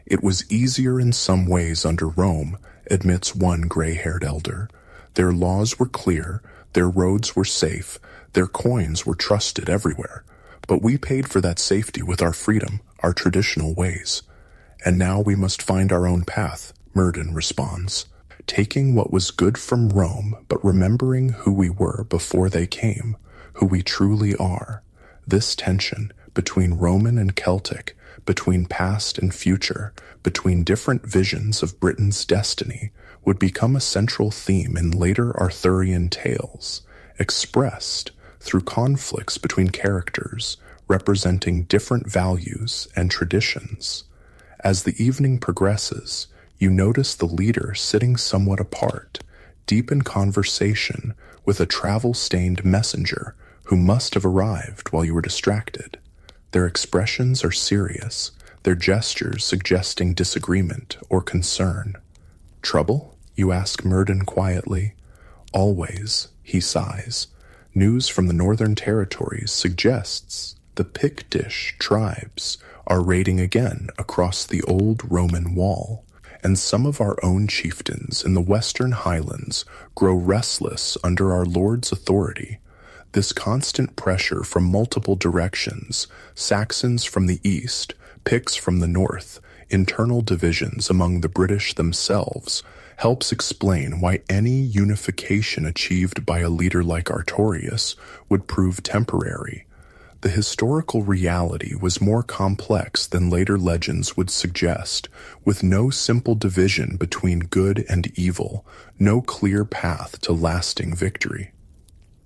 It was easier in some ways under Rome, admits one gray-haired elder. Their laws were clear, their roads were safe, their coins were trusted everywhere. But we paid for that safety with our freedom, our traditional ways. And now we must find our own path, Murden responds, taking what was good from Rome, but remembering who we were before they came, who we truly are. This tension between Roman and Celtic, between past and future, between different visions of Britain's destiny, would become a central theme in later Arthurian tales, expressed through conflicts between characters, representing different values and traditions. As the evening progresses, you notice the leader sitting somewhat apart, deep in conversation with a travel-stained messenger who must have arrived while you were distracted. Their expressions are serious, their gestures suggesting disagreement or concern. "Trouble?" you ask Murden quietly. "Always," he sighs. News from the Northern Territories suggests the Pictish tribes are raiding again across the old Roman wall, and some of our own chieftains in the Western Highlands grow restless under our Lord's authority. This constant pressure from multiple directions, Saxons from the east, Picts from the north, internal divisions among the British themselves, helps explain why any unification achieved by a leader like Artorius would prove temporary. The historical reality was more complex than later legends would suggest, with no simple division between good and evil, no clear path to lasting victory.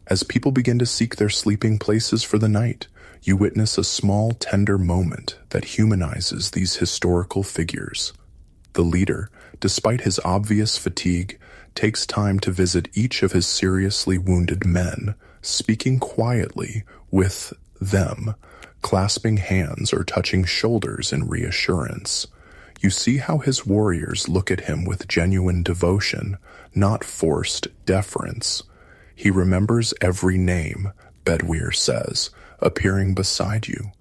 As people begin to seek their sleeping places for the night, you witness a small, tender moment that humanizes these historical figures. The leader, despite his obvious fatigue, takes time to visit each of his seriously wounded men, speaking quietly with them, clasping hands or touching shoulders in reassurance. You see how his warriors look at him with genuine devotion, not forced deference. He remembers every name, Bedwyr says, appearing beside you.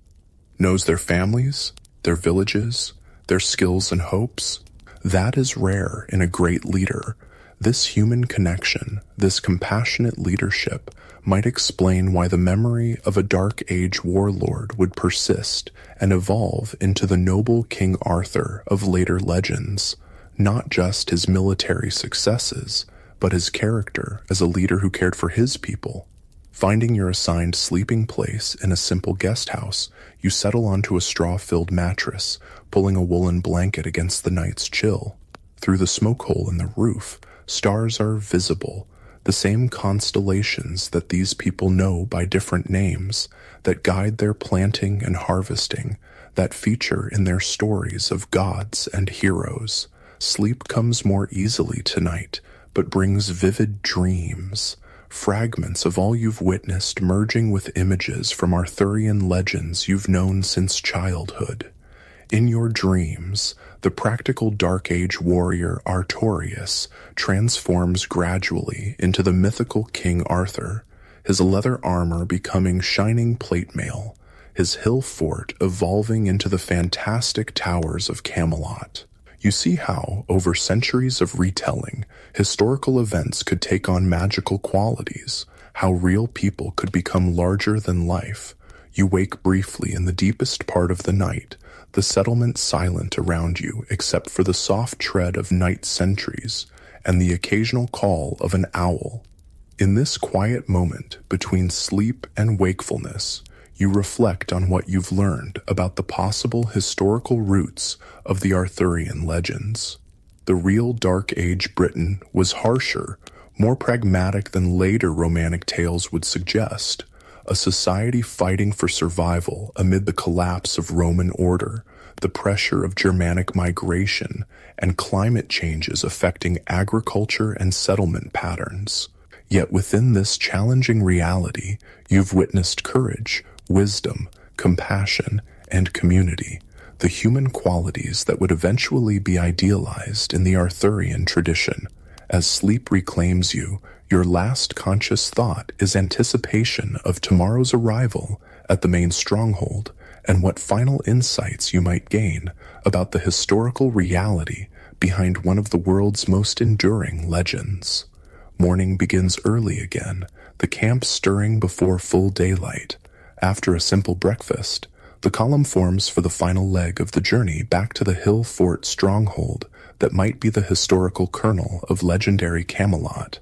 Knows their families, their villages, their skills and hopes. That is rare in a great leader. This human connection, this compassionate leadership, might explain why the memory of a Dark Age warlord would persist and evolve into the noble King Arthur of later legends, not just his military successes, but his character as a leader who cared for his people. Finding your assigned sleeping place in a simple guest house, you settle onto a straw-filled mattress, pulling a woolen blanket against the night's chill. Through the smoke hole in the roof, stars are visible, the same constellations that these people know by different names, that guide their planting and harvesting, that feature in their stories of gods and heroes. Sleep comes more easily tonight, but brings vivid dreams, fragments of all you've witnessed merging with images from Arthurian legends you've known since childhood. In your dreams, the practical Dark Age warrior Artorius transforms gradually into the mythical King Arthur, his leather armor becoming shining plate mail, his hill fort evolving into the fantastic towers of Camelot. You see how, over centuries of retelling, historical events could take on magical qualities, how real people could become larger than life. You wake briefly in the deepest part of the night, the settlement silent around you except for the soft tread of night sentries and the occasional call of an owl. In this quiet moment between sleep and wakefulness, you reflect on what you've learned about the possible historical roots of the Arthurian legends. The real Dark Age Britain was harsher, more pragmatic than later romantic tales would suggest, a society fighting for survival amid the collapse of Roman order, the pressure of Germanic migration, and climate changes affecting agriculture and settlement patterns. Yet within this challenging reality, you've witnessed courage, wisdom, compassion, and community, the human qualities that would eventually be idealized in the Arthurian tradition. As sleep reclaims you, your last conscious thought is anticipation of tomorrow's arrival at the main stronghold and what final insights you might gain about the historical reality behind one of the world's most enduring legends. Morning begins early again, the camp stirring before full daylight. After a simple breakfast, the column forms for the final leg of the journey back to the hill fort stronghold that might be the historical kernel of legendary Camelot.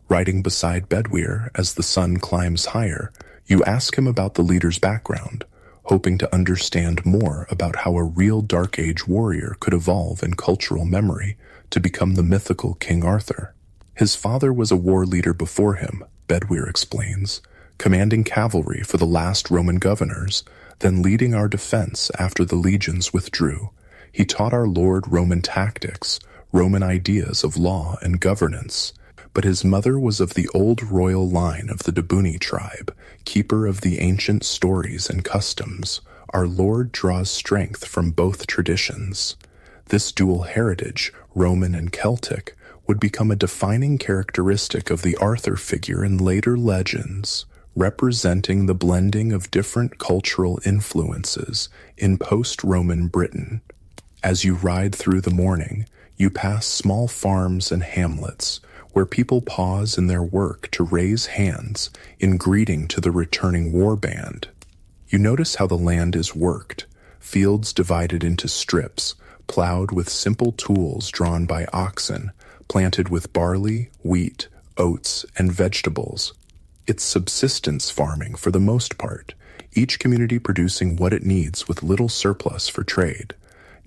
Riding beside Bedwyr as the sun climbs higher, you ask him about the leader's background, hoping to understand more about how a real Dark Age warrior could evolve in cultural memory to become the mythical King Arthur. His father was a war leader before him, Bedwyr explains, commanding cavalry for the last Roman governors, then leading our defense after the legions withdrew. He taught our lord Roman tactics, Roman ideas of law and governance, but his mother was of the old royal line of the Debuni tribe, keeper of the ancient stories and customs. Our lord draws strength from both traditions. This dual heritage, Roman and Celtic, would become a defining characteristic of the Arthur figure in later legends, representing the blending of different cultural influences in post-Roman Britain. As you ride through the morning, you pass small farms and hamlets where people pause in their work to raise hands in greeting to the returning war band. You notice how the land is worked, fields divided into strips, plowed with simple tools drawn by oxen, planted with barley, wheat, oats, and vegetables. It's subsistence farming for the most part, each community producing what it needs with little surplus for trade.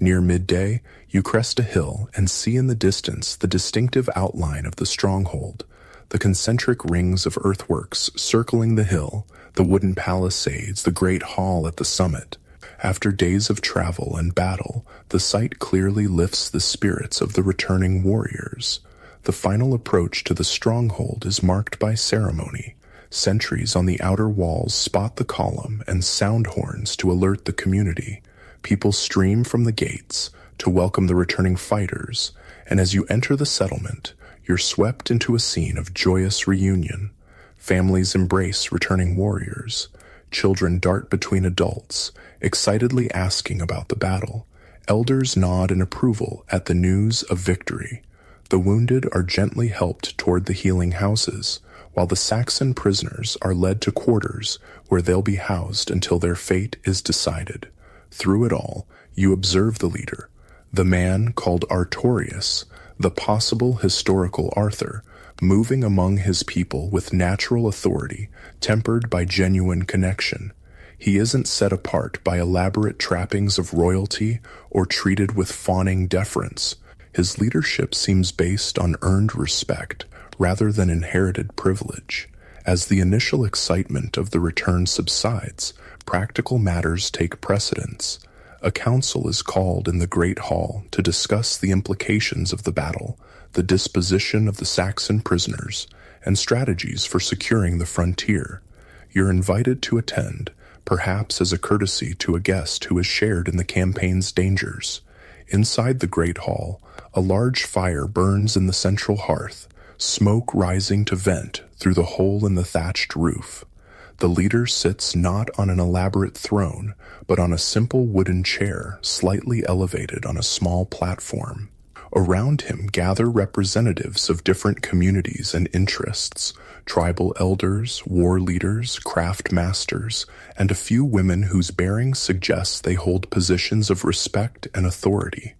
Near midday, you crest a hill and see in the distance the distinctive outline of the stronghold, the concentric rings of earthworks circling the hill, the wooden palisades, the great hall at the summit. After days of travel and battle, the sight clearly lifts the spirits of the returning warriors. The final approach to the stronghold is marked by ceremony. Sentries on the outer walls spot the column and sound horns to alert the community. People stream from the gates to welcome the returning fighters, and as you enter the settlement, you're swept into a scene of joyous reunion. Families embrace returning warriors. Children dart between adults, excitedly asking about the battle. Elders nod in approval at the news of victory. The wounded are gently helped toward the healing houses, while the Saxon prisoners are led to quarters where they'll be housed until their fate is decided. Through it all, you observe the leader, the man called Artorius, the possible historical Arthur, moving among his people with natural authority, tempered by genuine connection. He isn't set apart by elaborate trappings of royalty or treated with fawning deference. His leadership seems based on earned respect rather than inherited privilege. As the initial excitement of the return subsides, practical matters take precedence. A council is called in the Great Hall to discuss the implications of the battle, the disposition of the Saxon prisoners, and strategies for securing the frontier. You're invited to attend, perhaps as a courtesy to a guest who has shared in the campaign's dangers. Inside the Great Hall, a large fire burns in the central hearth, smoke rising to vent through the hole in the thatched roof. The leader sits not on an elaborate throne, but on a simple wooden chair slightly elevated on a small platform. Around him gather representatives of different communities and interests, tribal elders, war leaders, craft masters, and a few women whose bearing suggests they hold positions of respect and authority.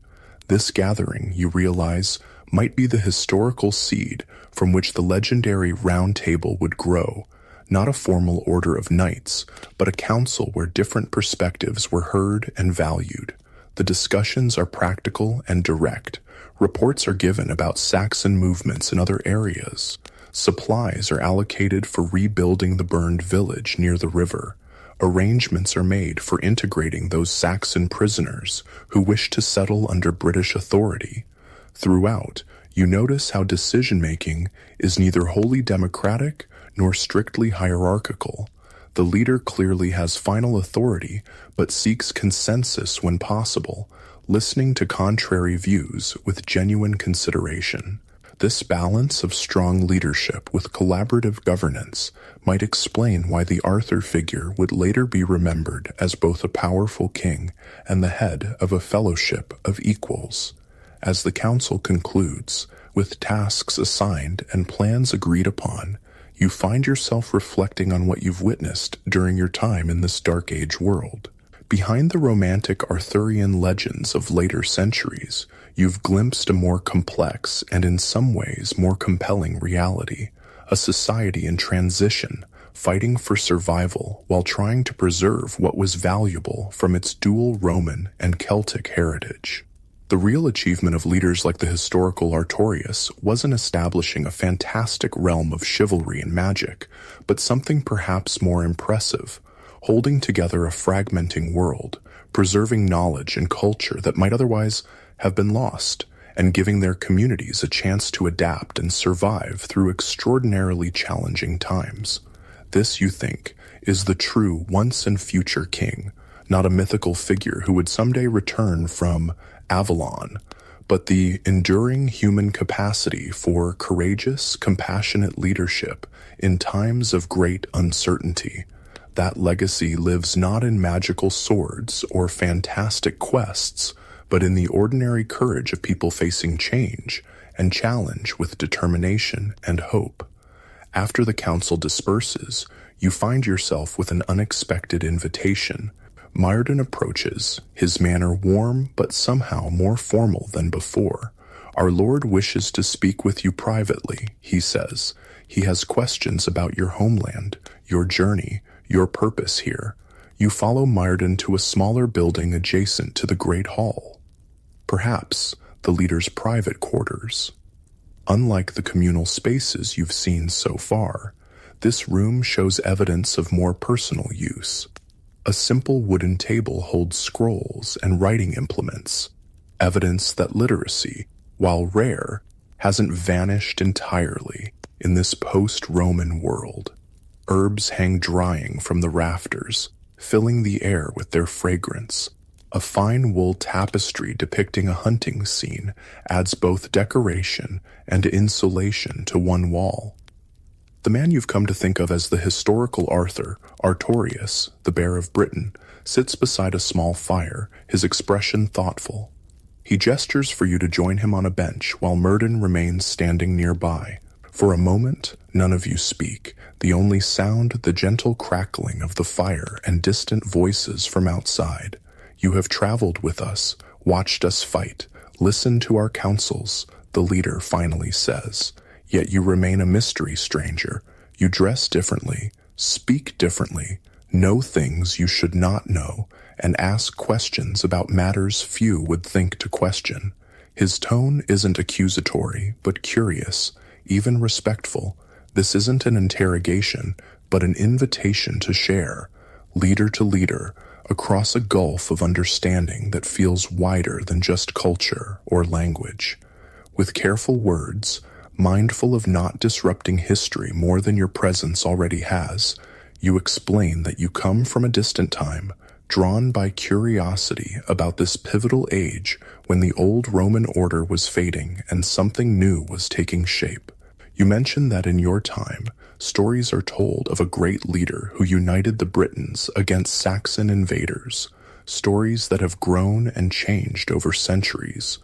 This gathering, you realize, might be the historical seed from which the legendary Round Table would grow, not a formal order of knights, but a council where different perspectives were heard and valued. The discussions are practical and direct. Reports are given about Saxon movements in other areas. Supplies are allocated for rebuilding the burned village near the river. Arrangements are made for integrating those Saxon prisoners who wish to settle under British authority. Throughout, You notice how decision-making is neither wholly democratic nor strictly hierarchical. The leader clearly has final authority, but seeks consensus when possible, listening to contrary views with genuine consideration. This balance of strong leadership with collaborative governance might explain why the Arthur figure would later be remembered as both a powerful king and the head of a fellowship of equals. As the council concludes, with tasks assigned and plans agreed upon, you find yourself reflecting on what you've witnessed during your time in this Dark Age world. Behind the romantic Arthurian legends of later centuries, you've glimpsed a more complex and in some ways more compelling reality, a society in transition, fighting for survival while trying to preserve what was valuable from its dual Roman and Celtic heritage. The real achievement of leaders like the historical Artorius wasn't establishing a fantastic realm of chivalry and magic, but something perhaps more impressive, holding together a fragmenting world, preserving knowledge and culture that might otherwise have been lost, and giving their communities a chance to adapt and survive through extraordinarily challenging times. This, you think, is the true once and future king, not a mythical figure who would someday return from Avalon, but the enduring human capacity for courageous, compassionate leadership in times of great uncertainty. That legacy lives not in magical swords or fantastic quests, but in the ordinary courage of people facing change and challenge with determination and hope. After the council disperses, you find yourself with an unexpected invitation. Myrddin approaches, his manner warm but somehow more formal than before. Our Lord wishes to speak with you privately, he says. He has questions about your homeland, your journey, your purpose here. You follow Myrddin to a smaller building adjacent to the Great Hall. Perhaps the leader's private quarters. Unlike the communal spaces you've seen so far, this room shows evidence of more personal use. A simple wooden table holds scrolls and writing implements, evidence that literacy, while rare, hasn't vanished entirely in this post-Roman world. Herbs hang drying from the rafters, filling the air with their fragrance. A fine wool tapestry depicting a hunting scene adds both decoration and insulation to one wall. The man you've come to think of as the historical Arthur, Artorius, the Bear of Britain, sits beside a small fire, his expression thoughtful. He gestures for you to join him on a bench while Myrddin remains standing nearby. For a moment, none of you speak, the only sound the gentle crackling of the fire and distant voices from outside. You have traveled with us, watched us fight, listened to our counsels, the leader finally says. Yet you remain a mystery, stranger. You dress differently, speak differently, know things you should not know, and ask questions about matters few would think to question. His tone isn't accusatory, but curious, even respectful. This isn't an interrogation, but an invitation to share, leader to leader, across a gulf of understanding that feels wider than just culture or language. With careful words, mindful of not disrupting history more than your presence already has, you explain that you come from a distant time, drawn by curiosity about this pivotal age when the old Roman order was fading and something new was taking shape. You mention that in your time, stories are told of a great leader who united the Britons against Saxon invaders, stories that have grown and changed over centuries.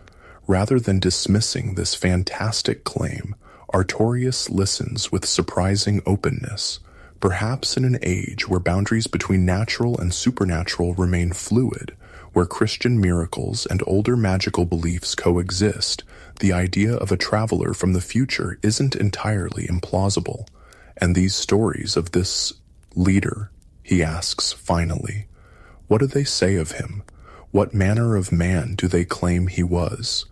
Rather than dismissing this fantastic claim, Artorius listens with surprising openness. Perhaps in an age where boundaries between natural and supernatural remain fluid, where Christian miracles and older magical beliefs coexist, the idea of a traveler from the future isn't entirely implausible. And these stories of this leader, he asks finally, what do they say of him? What manner of man do they claim he was?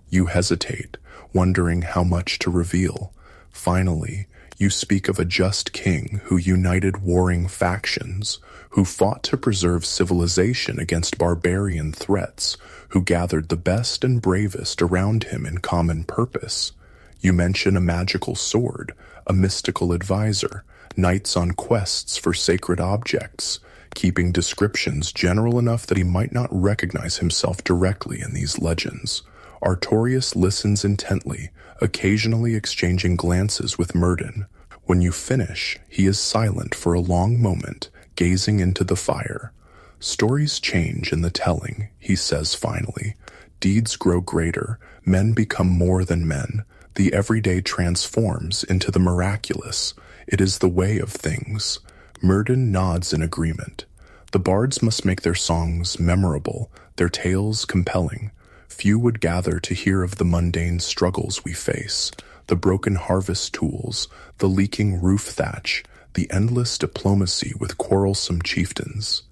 You hesitate, wondering how much to reveal. Finally, You speak of a just king who united warring factions, who fought to preserve civilization against barbarian threats, who gathered the best and bravest around him in common purpose. You mention a magical sword, a mystical advisor, knights on quests for sacred objects, keeping descriptions general enough that he might not recognize himself directly in these legends. Artorius listens intently, occasionally exchanging glances with Myrddin. When you finish, he is silent for a long moment, gazing into the fire. Stories change in the telling, he says finally. Deeds grow greater, men become more than men. The everyday transforms into the miraculous. It is the way of things. Myrddin nods in agreement. The bards must make their songs memorable, their tales compelling. Few would gather to hear of the mundane struggles we face, the broken harvest tools, the leaking roof thatch, the endless diplomacy with quarrelsome chieftains.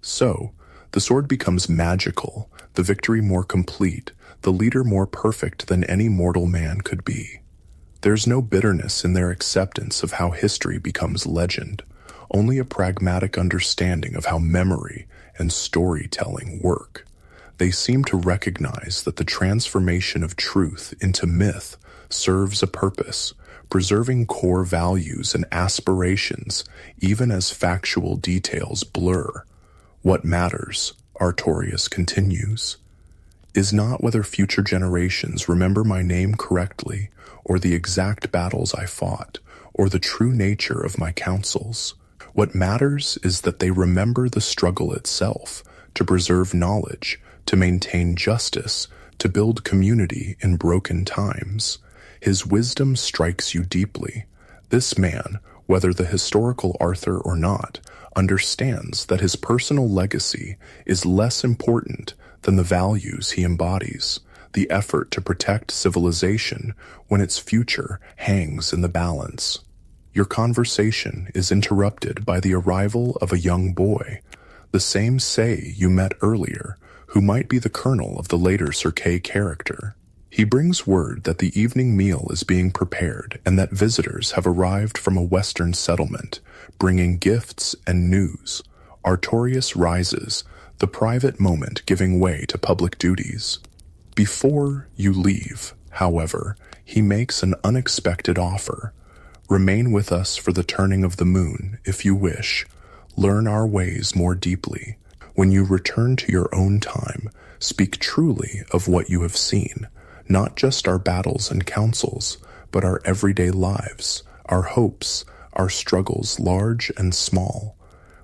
So, the sword becomes magical, the victory more complete, the leader more perfect than any mortal man could be. There's no bitterness in their acceptance of how history becomes legend, only a pragmatic understanding of how memory and storytelling work. They seem to recognize that the transformation of truth into myth serves a purpose, preserving core values and aspirations even as factual details blur. What matters, Artorius continues, is not whether future generations remember my name correctly, or the exact battles I fought, or the true nature of my counsels. What matters is that they remember the struggle itself, to preserve knowledge, to maintain justice, to build community in broken times. His wisdom strikes you deeply. This man, whether the historical Arthur or not, understands that his personal legacy is less important than the values he embodies, the effort to protect civilization when its future hangs in the balance. Your conversation is interrupted by the arrival of a young boy, the same Say you met earlier, who might be the colonel of the later Sir Kay character. He brings word that the evening meal is being prepared and that visitors have arrived from a western settlement, bringing gifts and news. Artorius rises, the private moment giving way to public duties. Before you leave, however, he makes an unexpected offer. Remain with us for the turning of the moon, if you wish. Learn our ways more deeply. When you return to your own time, speak truly of what you have seen, not just our battles and councils, but our everyday lives, our hopes, our struggles large and small.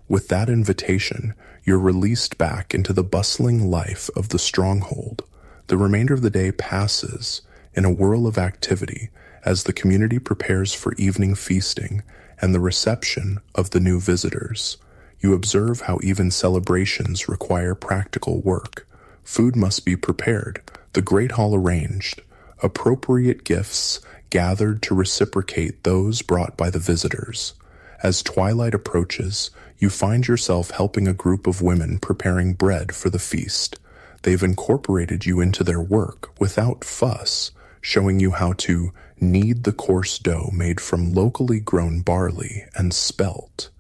With that invitation, you're released back into the bustling life of the stronghold. The remainder of the day passes in a whirl of activity as the community prepares for evening feasting and the reception of the new visitors. You observe how even celebrations require practical work. Food must be prepared, the great hall arranged, appropriate gifts gathered to reciprocate those brought by the visitors. As twilight approaches, you find yourself helping a group of women preparing bread for the feast. They've incorporated you into their work without fuss, showing you how to knead the coarse dough made from locally grown barley and spelt.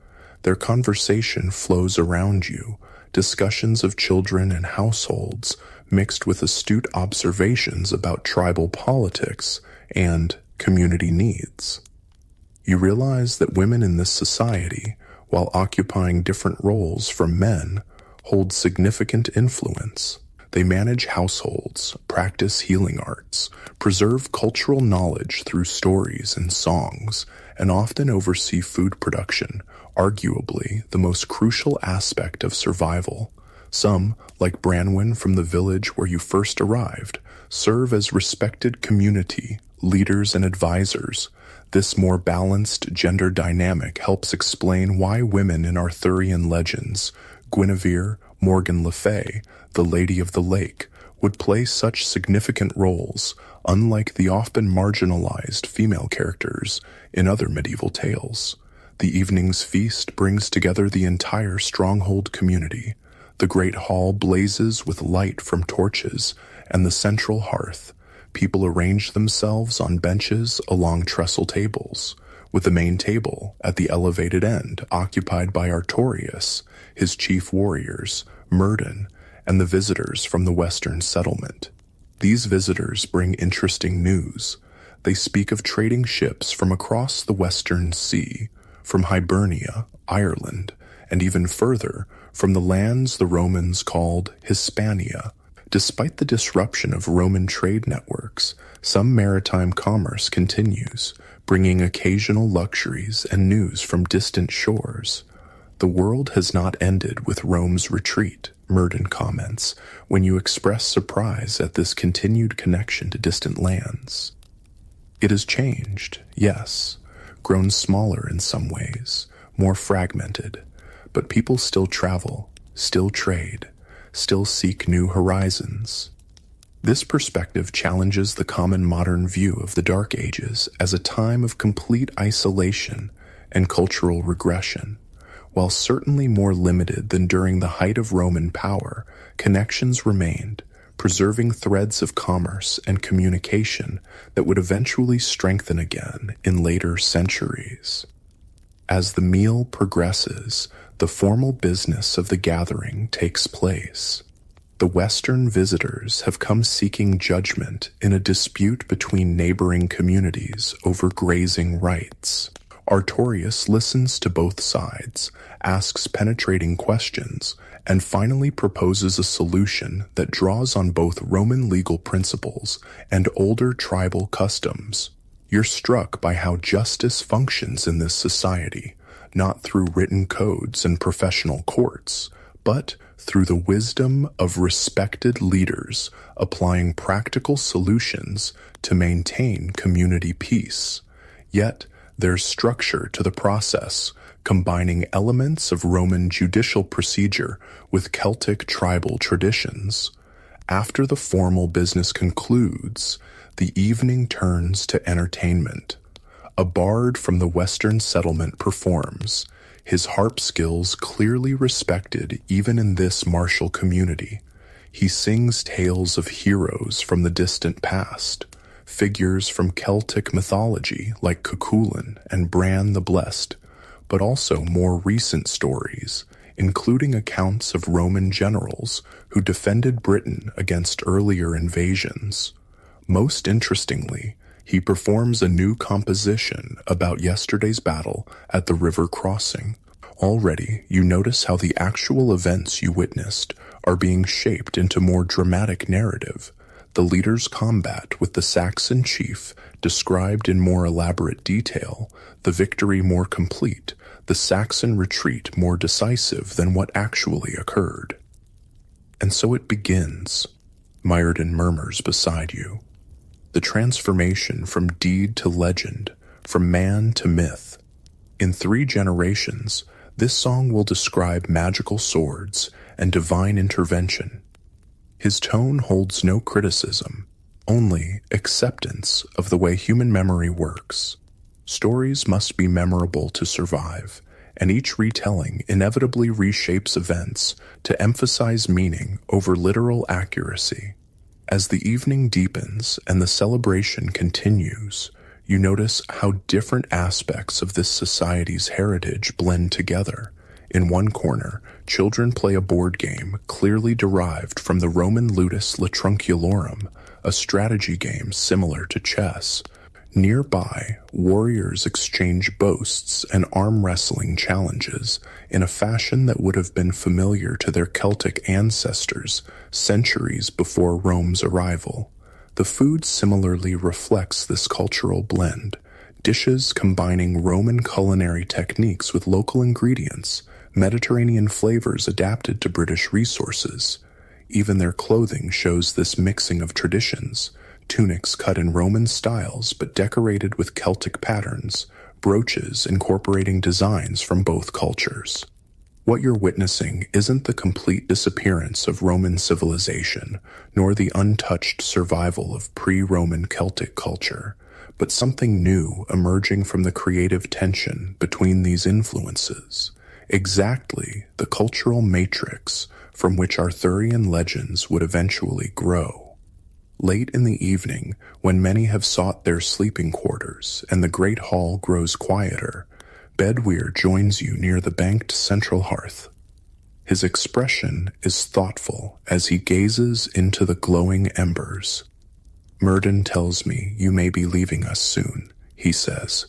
Their conversation flows around you, discussions of children and households mixed with astute observations about tribal politics and community needs. You realize that women in this society, while occupying different roles from men, hold significant influence. They manage households, practice healing arts, preserve cultural knowledge through stories and songs, and often oversee food production, arguably the most crucial aspect of survival. Some, like Branwen from the village where you first arrived, serve as respected community leaders and advisors. This more balanced gender dynamic helps explain why women in Arthurian legends, Guinevere, Morgan Le Fay, the Lady of the Lake, would play such significant roles, unlike the often marginalized female characters in other medieval tales. The evening's feast brings together the entire stronghold community. The great hall blazes with light from torches and the central hearth. People arrange themselves on benches along trestle tables. with the main table at the elevated end occupied by Artorius, his chief warriors, Myrddin, and the visitors from the western settlement. These visitors bring interesting news. They speak of trading ships from across the western sea, from Hibernia, Ireland, and even further from the lands the Romans called Hispania. Despite the disruption of Roman trade networks, some maritime commerce continues, bringing occasional luxuries and news from distant shores. The world has not ended with Rome's retreat, Myrddin comments, when you express surprise at this continued connection to distant lands. It has changed, yes, grown smaller in some ways, more fragmented, but people still travel, still trade, still seek new horizons. This perspective challenges the common modern view of the Dark Ages as a time of complete isolation and cultural regression. While certainly more limited than during the height of Roman power, connections remained, preserving threads of commerce and communication that would eventually strengthen again in later centuries. As the meal progresses, the formal business of the gathering takes place. The Western visitors have come seeking judgment in a dispute between neighboring communities over grazing rights. Artorius listens to both sides, asks penetrating questions, and finally proposes a solution that draws on both Roman legal principles and older tribal customs. You're struck by how justice functions in this society, not through written codes and professional courts, but through the wisdom of respected leaders applying practical solutions to maintain community peace. Yet, there's structure to the process, combining elements of Roman judicial procedure with Celtic tribal traditions. After the formal business concludes, the evening turns to entertainment. A bard from the western settlement performs, his harp skills clearly respected even in this martial community. He sings tales of heroes from the distant past, figures from Celtic mythology like Cuchulainn and Bran the Blessed, but also more recent stories, including accounts of Roman generals who defended Britain against earlier invasions. Most interestingly, he performs a new composition about yesterday's battle at the river crossing. Already, you notice how the actual events you witnessed are being shaped into more dramatic narrative. The leader's combat with the Saxon chief described in more elaborate detail, the victory more complete, the Saxon retreat more decisive than what actually occurred. And so it begins, Myrddin murmurs beside you. The transformation from deed to legend, from man to myth. In 3 generations, this song will describe magical swords and divine intervention. His tone holds no criticism, only acceptance of the way human memory works. Stories must be memorable to survive, and each retelling inevitably reshapes events to emphasize meaning over literal accuracy. As the evening deepens and the celebration continues, you notice how different aspects of this society's heritage blend together. In one corner, children play a board game clearly derived from the Roman ludus Latrunculorum, a strategy game similar to chess. Nearby, warriors exchange boasts and arm wrestling challenges in a fashion that would have been familiar to their Celtic ancestors centuries before Rome's arrival. The food similarly reflects this cultural blend, dishes combining Roman culinary techniques with local ingredients, Mediterranean flavors adapted to British resources. Even their clothing shows this mixing of traditions, tunics cut in Roman styles but decorated with Celtic patterns, brooches incorporating designs from both cultures. What you're witnessing isn't the complete disappearance of Roman civilization, nor the untouched survival of pre-Roman Celtic culture, but something new emerging from the creative tension between these influences. Exactly the cultural matrix from which Arthurian legends would eventually grow. Late in the evening, when many have sought their sleeping quarters and the great hall grows quieter, Bedwyr joins you near the banked central hearth. His expression is thoughtful as he gazes into the glowing embers. "Myrddin tells me you may be leaving us soon," he says.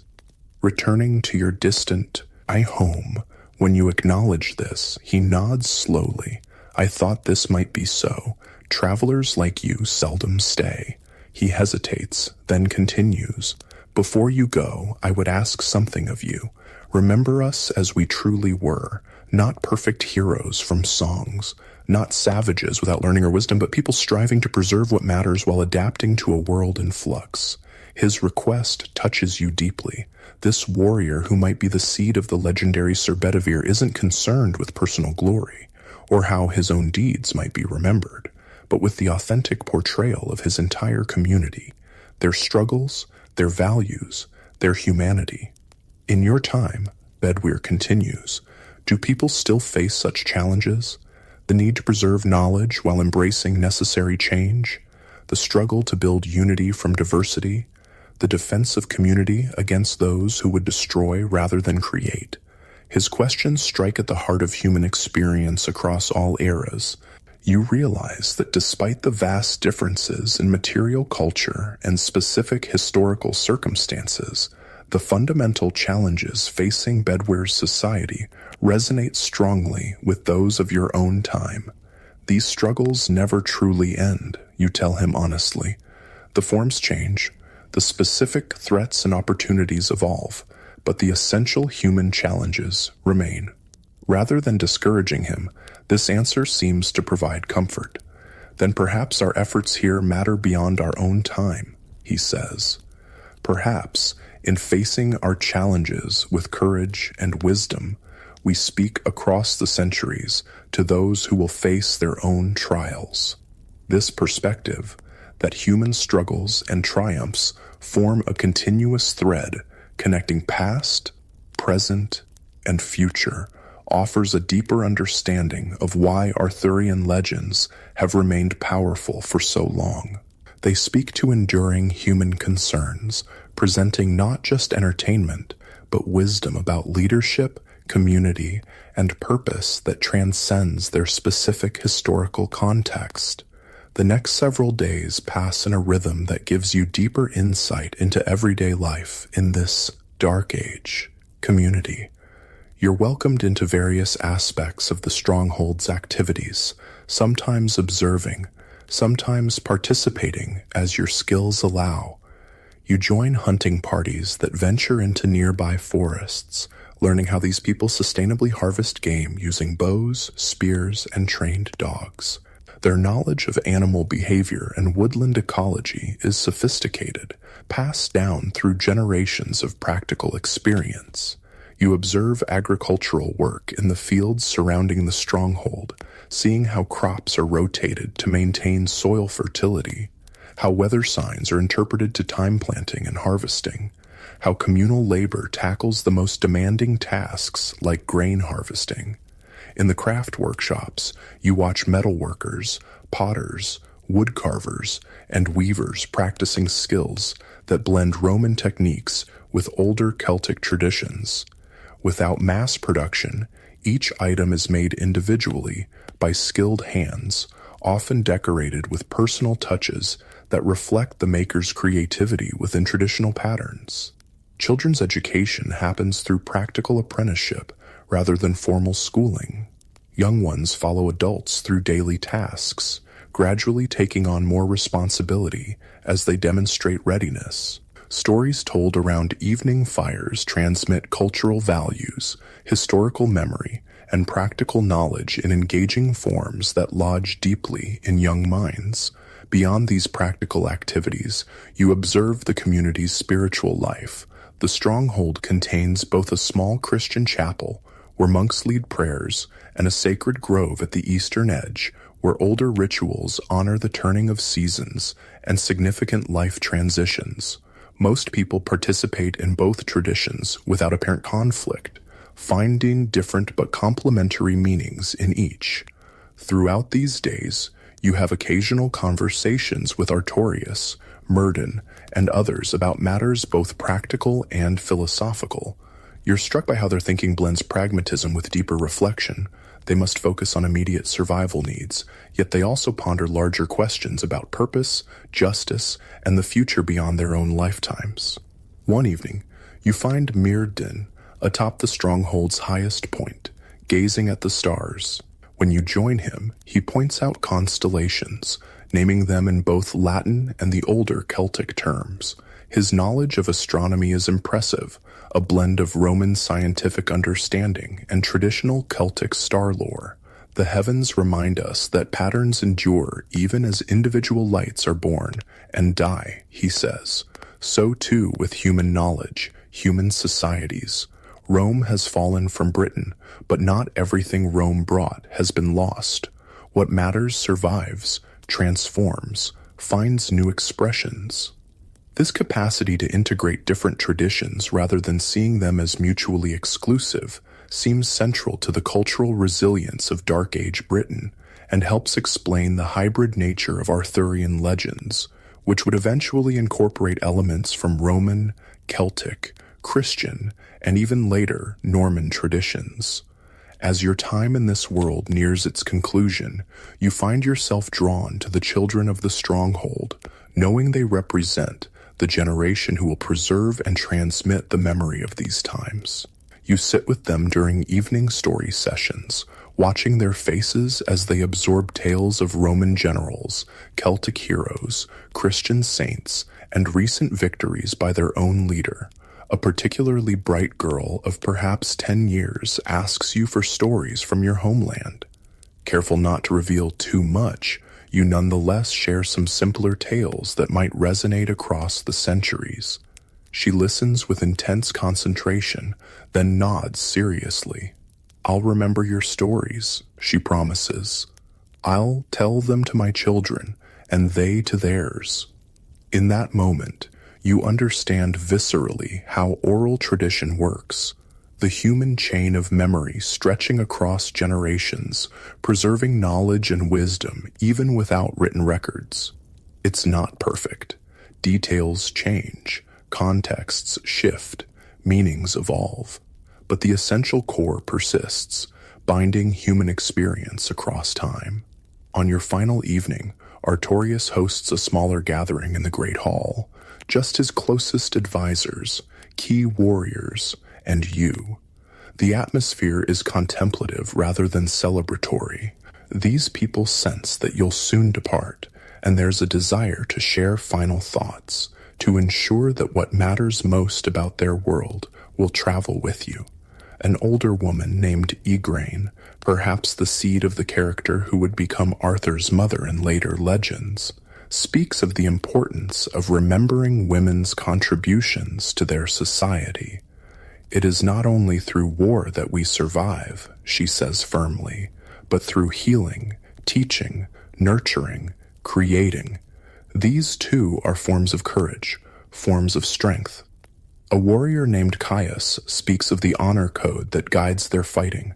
"Returning to your distant home." When you acknowledge this, he nods slowly. "I thought this might be so. Travelers like you seldom stay." He hesitates, then continues. "Before you go, I would ask something of you. Remember us as we truly were, not perfect heroes from songs, not savages without learning or wisdom, but people striving to preserve what matters while adapting to a world in flux." His request touches you deeply. This warrior, who might be the seed of the legendary Sir Bedivere, isn't concerned with personal glory, or how his own deeds might be remembered, but with the authentic portrayal of his entire community, their struggles, their values, their humanity. "In your time," Bedwyr continues, "do people still face such challenges? The need to preserve knowledge while embracing necessary change? The struggle to build unity from diversity? The defense of community against those who would destroy rather than create?" His questions strike at the heart of human experience across all eras. You realize that despite the vast differences in material culture and specific historical circumstances, the fundamental challenges facing Bedwyr's society resonate strongly with those of your own time. "These struggles never truly end," you tell him honestly. "The forms change, the specific threats and opportunities evolve, but the essential human challenges remain." Rather than discouraging him, this answer seems to provide comfort. "Then perhaps our efforts here matter beyond our own time," he says. "Perhaps, in facing our challenges with courage and wisdom, we speak across the centuries to those who will face their own trials." This perspective, that human struggles and triumphs form a continuous thread connecting past, present, and future, offers a deeper understanding of why Arthurian legends have remained powerful for so long. They speak to enduring human concerns, presenting not just entertainment, but wisdom about leadership, community, and purpose that transcends their specific historical context. The next several days pass in a rhythm that gives you deeper insight into everyday life in this dark age community. You're welcomed into various aspects of the Stronghold's activities, sometimes observing, sometimes participating as your skills allow. You join hunting parties that venture into nearby forests, learning how these people sustainably harvest game using bows, spears, and trained dogs. Their knowledge of animal behavior and woodland ecology is sophisticated, passed down through generations of practical experience. You observe agricultural work in the fields surrounding the stronghold, seeing how crops are rotated to maintain soil fertility, how weather signs are interpreted to time planting and harvesting, how communal labor tackles the most demanding tasks like grain harvesting. In the craft workshops, you watch metalworkers, potters, woodcarvers, and weavers practicing skills that blend Roman techniques with older Celtic traditions. Without mass production, each item is made individually by skilled hands, often decorated with personal touches that reflect the maker's creativity within traditional patterns. Children's education happens through practical apprenticeship rather than formal schooling. Young ones follow adults through daily tasks, gradually taking on more responsibility as they demonstrate readiness. Stories told around evening fires transmit cultural values, historical memory, and practical knowledge in engaging forms that lodge deeply in young minds. Beyond these practical activities, you observe the community's spiritual life. The stronghold contains both a small Christian chapel, where monks lead prayers, and a sacred grove at the eastern edge, where older rituals honor the turning of seasons and significant life transitions. Most people participate in both traditions without apparent conflict, finding different but complementary meanings in each. Throughout these days, You have occasional conversations with Artorias, Murden, and others about matters both practical and philosophical. You're struck by how their thinking blends pragmatism with deeper reflection. They must focus on immediate survival needs, yet they also ponder larger questions about purpose, justice, and the future beyond their own lifetimes. One evening, you find Myrddin atop the stronghold's highest point, gazing at the stars. When you join him, he points out constellations, naming them in both Latin and the older Celtic terms. His knowledge of astronomy is impressive, a blend of Roman scientific understanding and traditional Celtic star lore. The heavens remind us that patterns endure even as individual lights are born and die, he says. So too with human knowledge, human societies. Rome has fallen from Britain, but not everything Rome brought has been lost. What matters survives, transforms, finds new expressions. This capacity to integrate different traditions rather than seeing them as mutually exclusive seems central to the cultural resilience of Dark Age Britain and helps explain the hybrid nature of Arthurian legends, which would eventually incorporate elements from Roman, Celtic, Christian, and even later Norman traditions. As your time in this world nears its conclusion, you find yourself drawn to the children of the stronghold, knowing they represent the generation who will preserve and transmit the memory of these times. You sit with them during evening story sessions, watching their faces as they absorb tales of Roman generals, Celtic heroes, Christian saints, and recent victories by their own leader. A particularly bright girl of perhaps 10 years asks you for stories from your homeland. Careful not to reveal too much, you nonetheless share some simpler tales that might resonate across the centuries. She listens with intense concentration, then nods seriously. "I'll remember your stories," she promises. "I'll tell them to my children, and they to theirs." In that moment, you understand viscerally how oral tradition works. The human chain of memory stretching across generations, preserving knowledge and wisdom even without written records. It's not perfect. Details change, contexts shift, meanings evolve. But the essential core persists, binding human experience across time. On your final evening, Artorias hosts a smaller gathering in the Great Hall, just his closest advisors, key warriors, and you. The atmosphere is contemplative rather than celebratory. These people sense that you'll soon depart, and there's a desire to share final thoughts, to ensure that what matters most about their world will travel with you. An older woman named Igraine, perhaps the seed of the character who would become Arthur's mother in later legends, speaks of the importance of remembering women's contributions to their society. "It is not only through war that we survive," she says firmly, "but through healing, teaching, nurturing, creating. These too are forms of courage, forms of strength." A warrior named Caius speaks of the honor code that guides their fighting.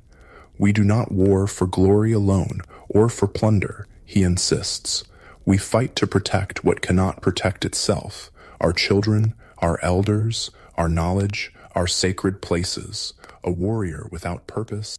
"We do not war for glory alone or for plunder," he insists. "We fight to protect what cannot protect itself, our children, our elders, our knowledge, our sacred places. A warrior without purpose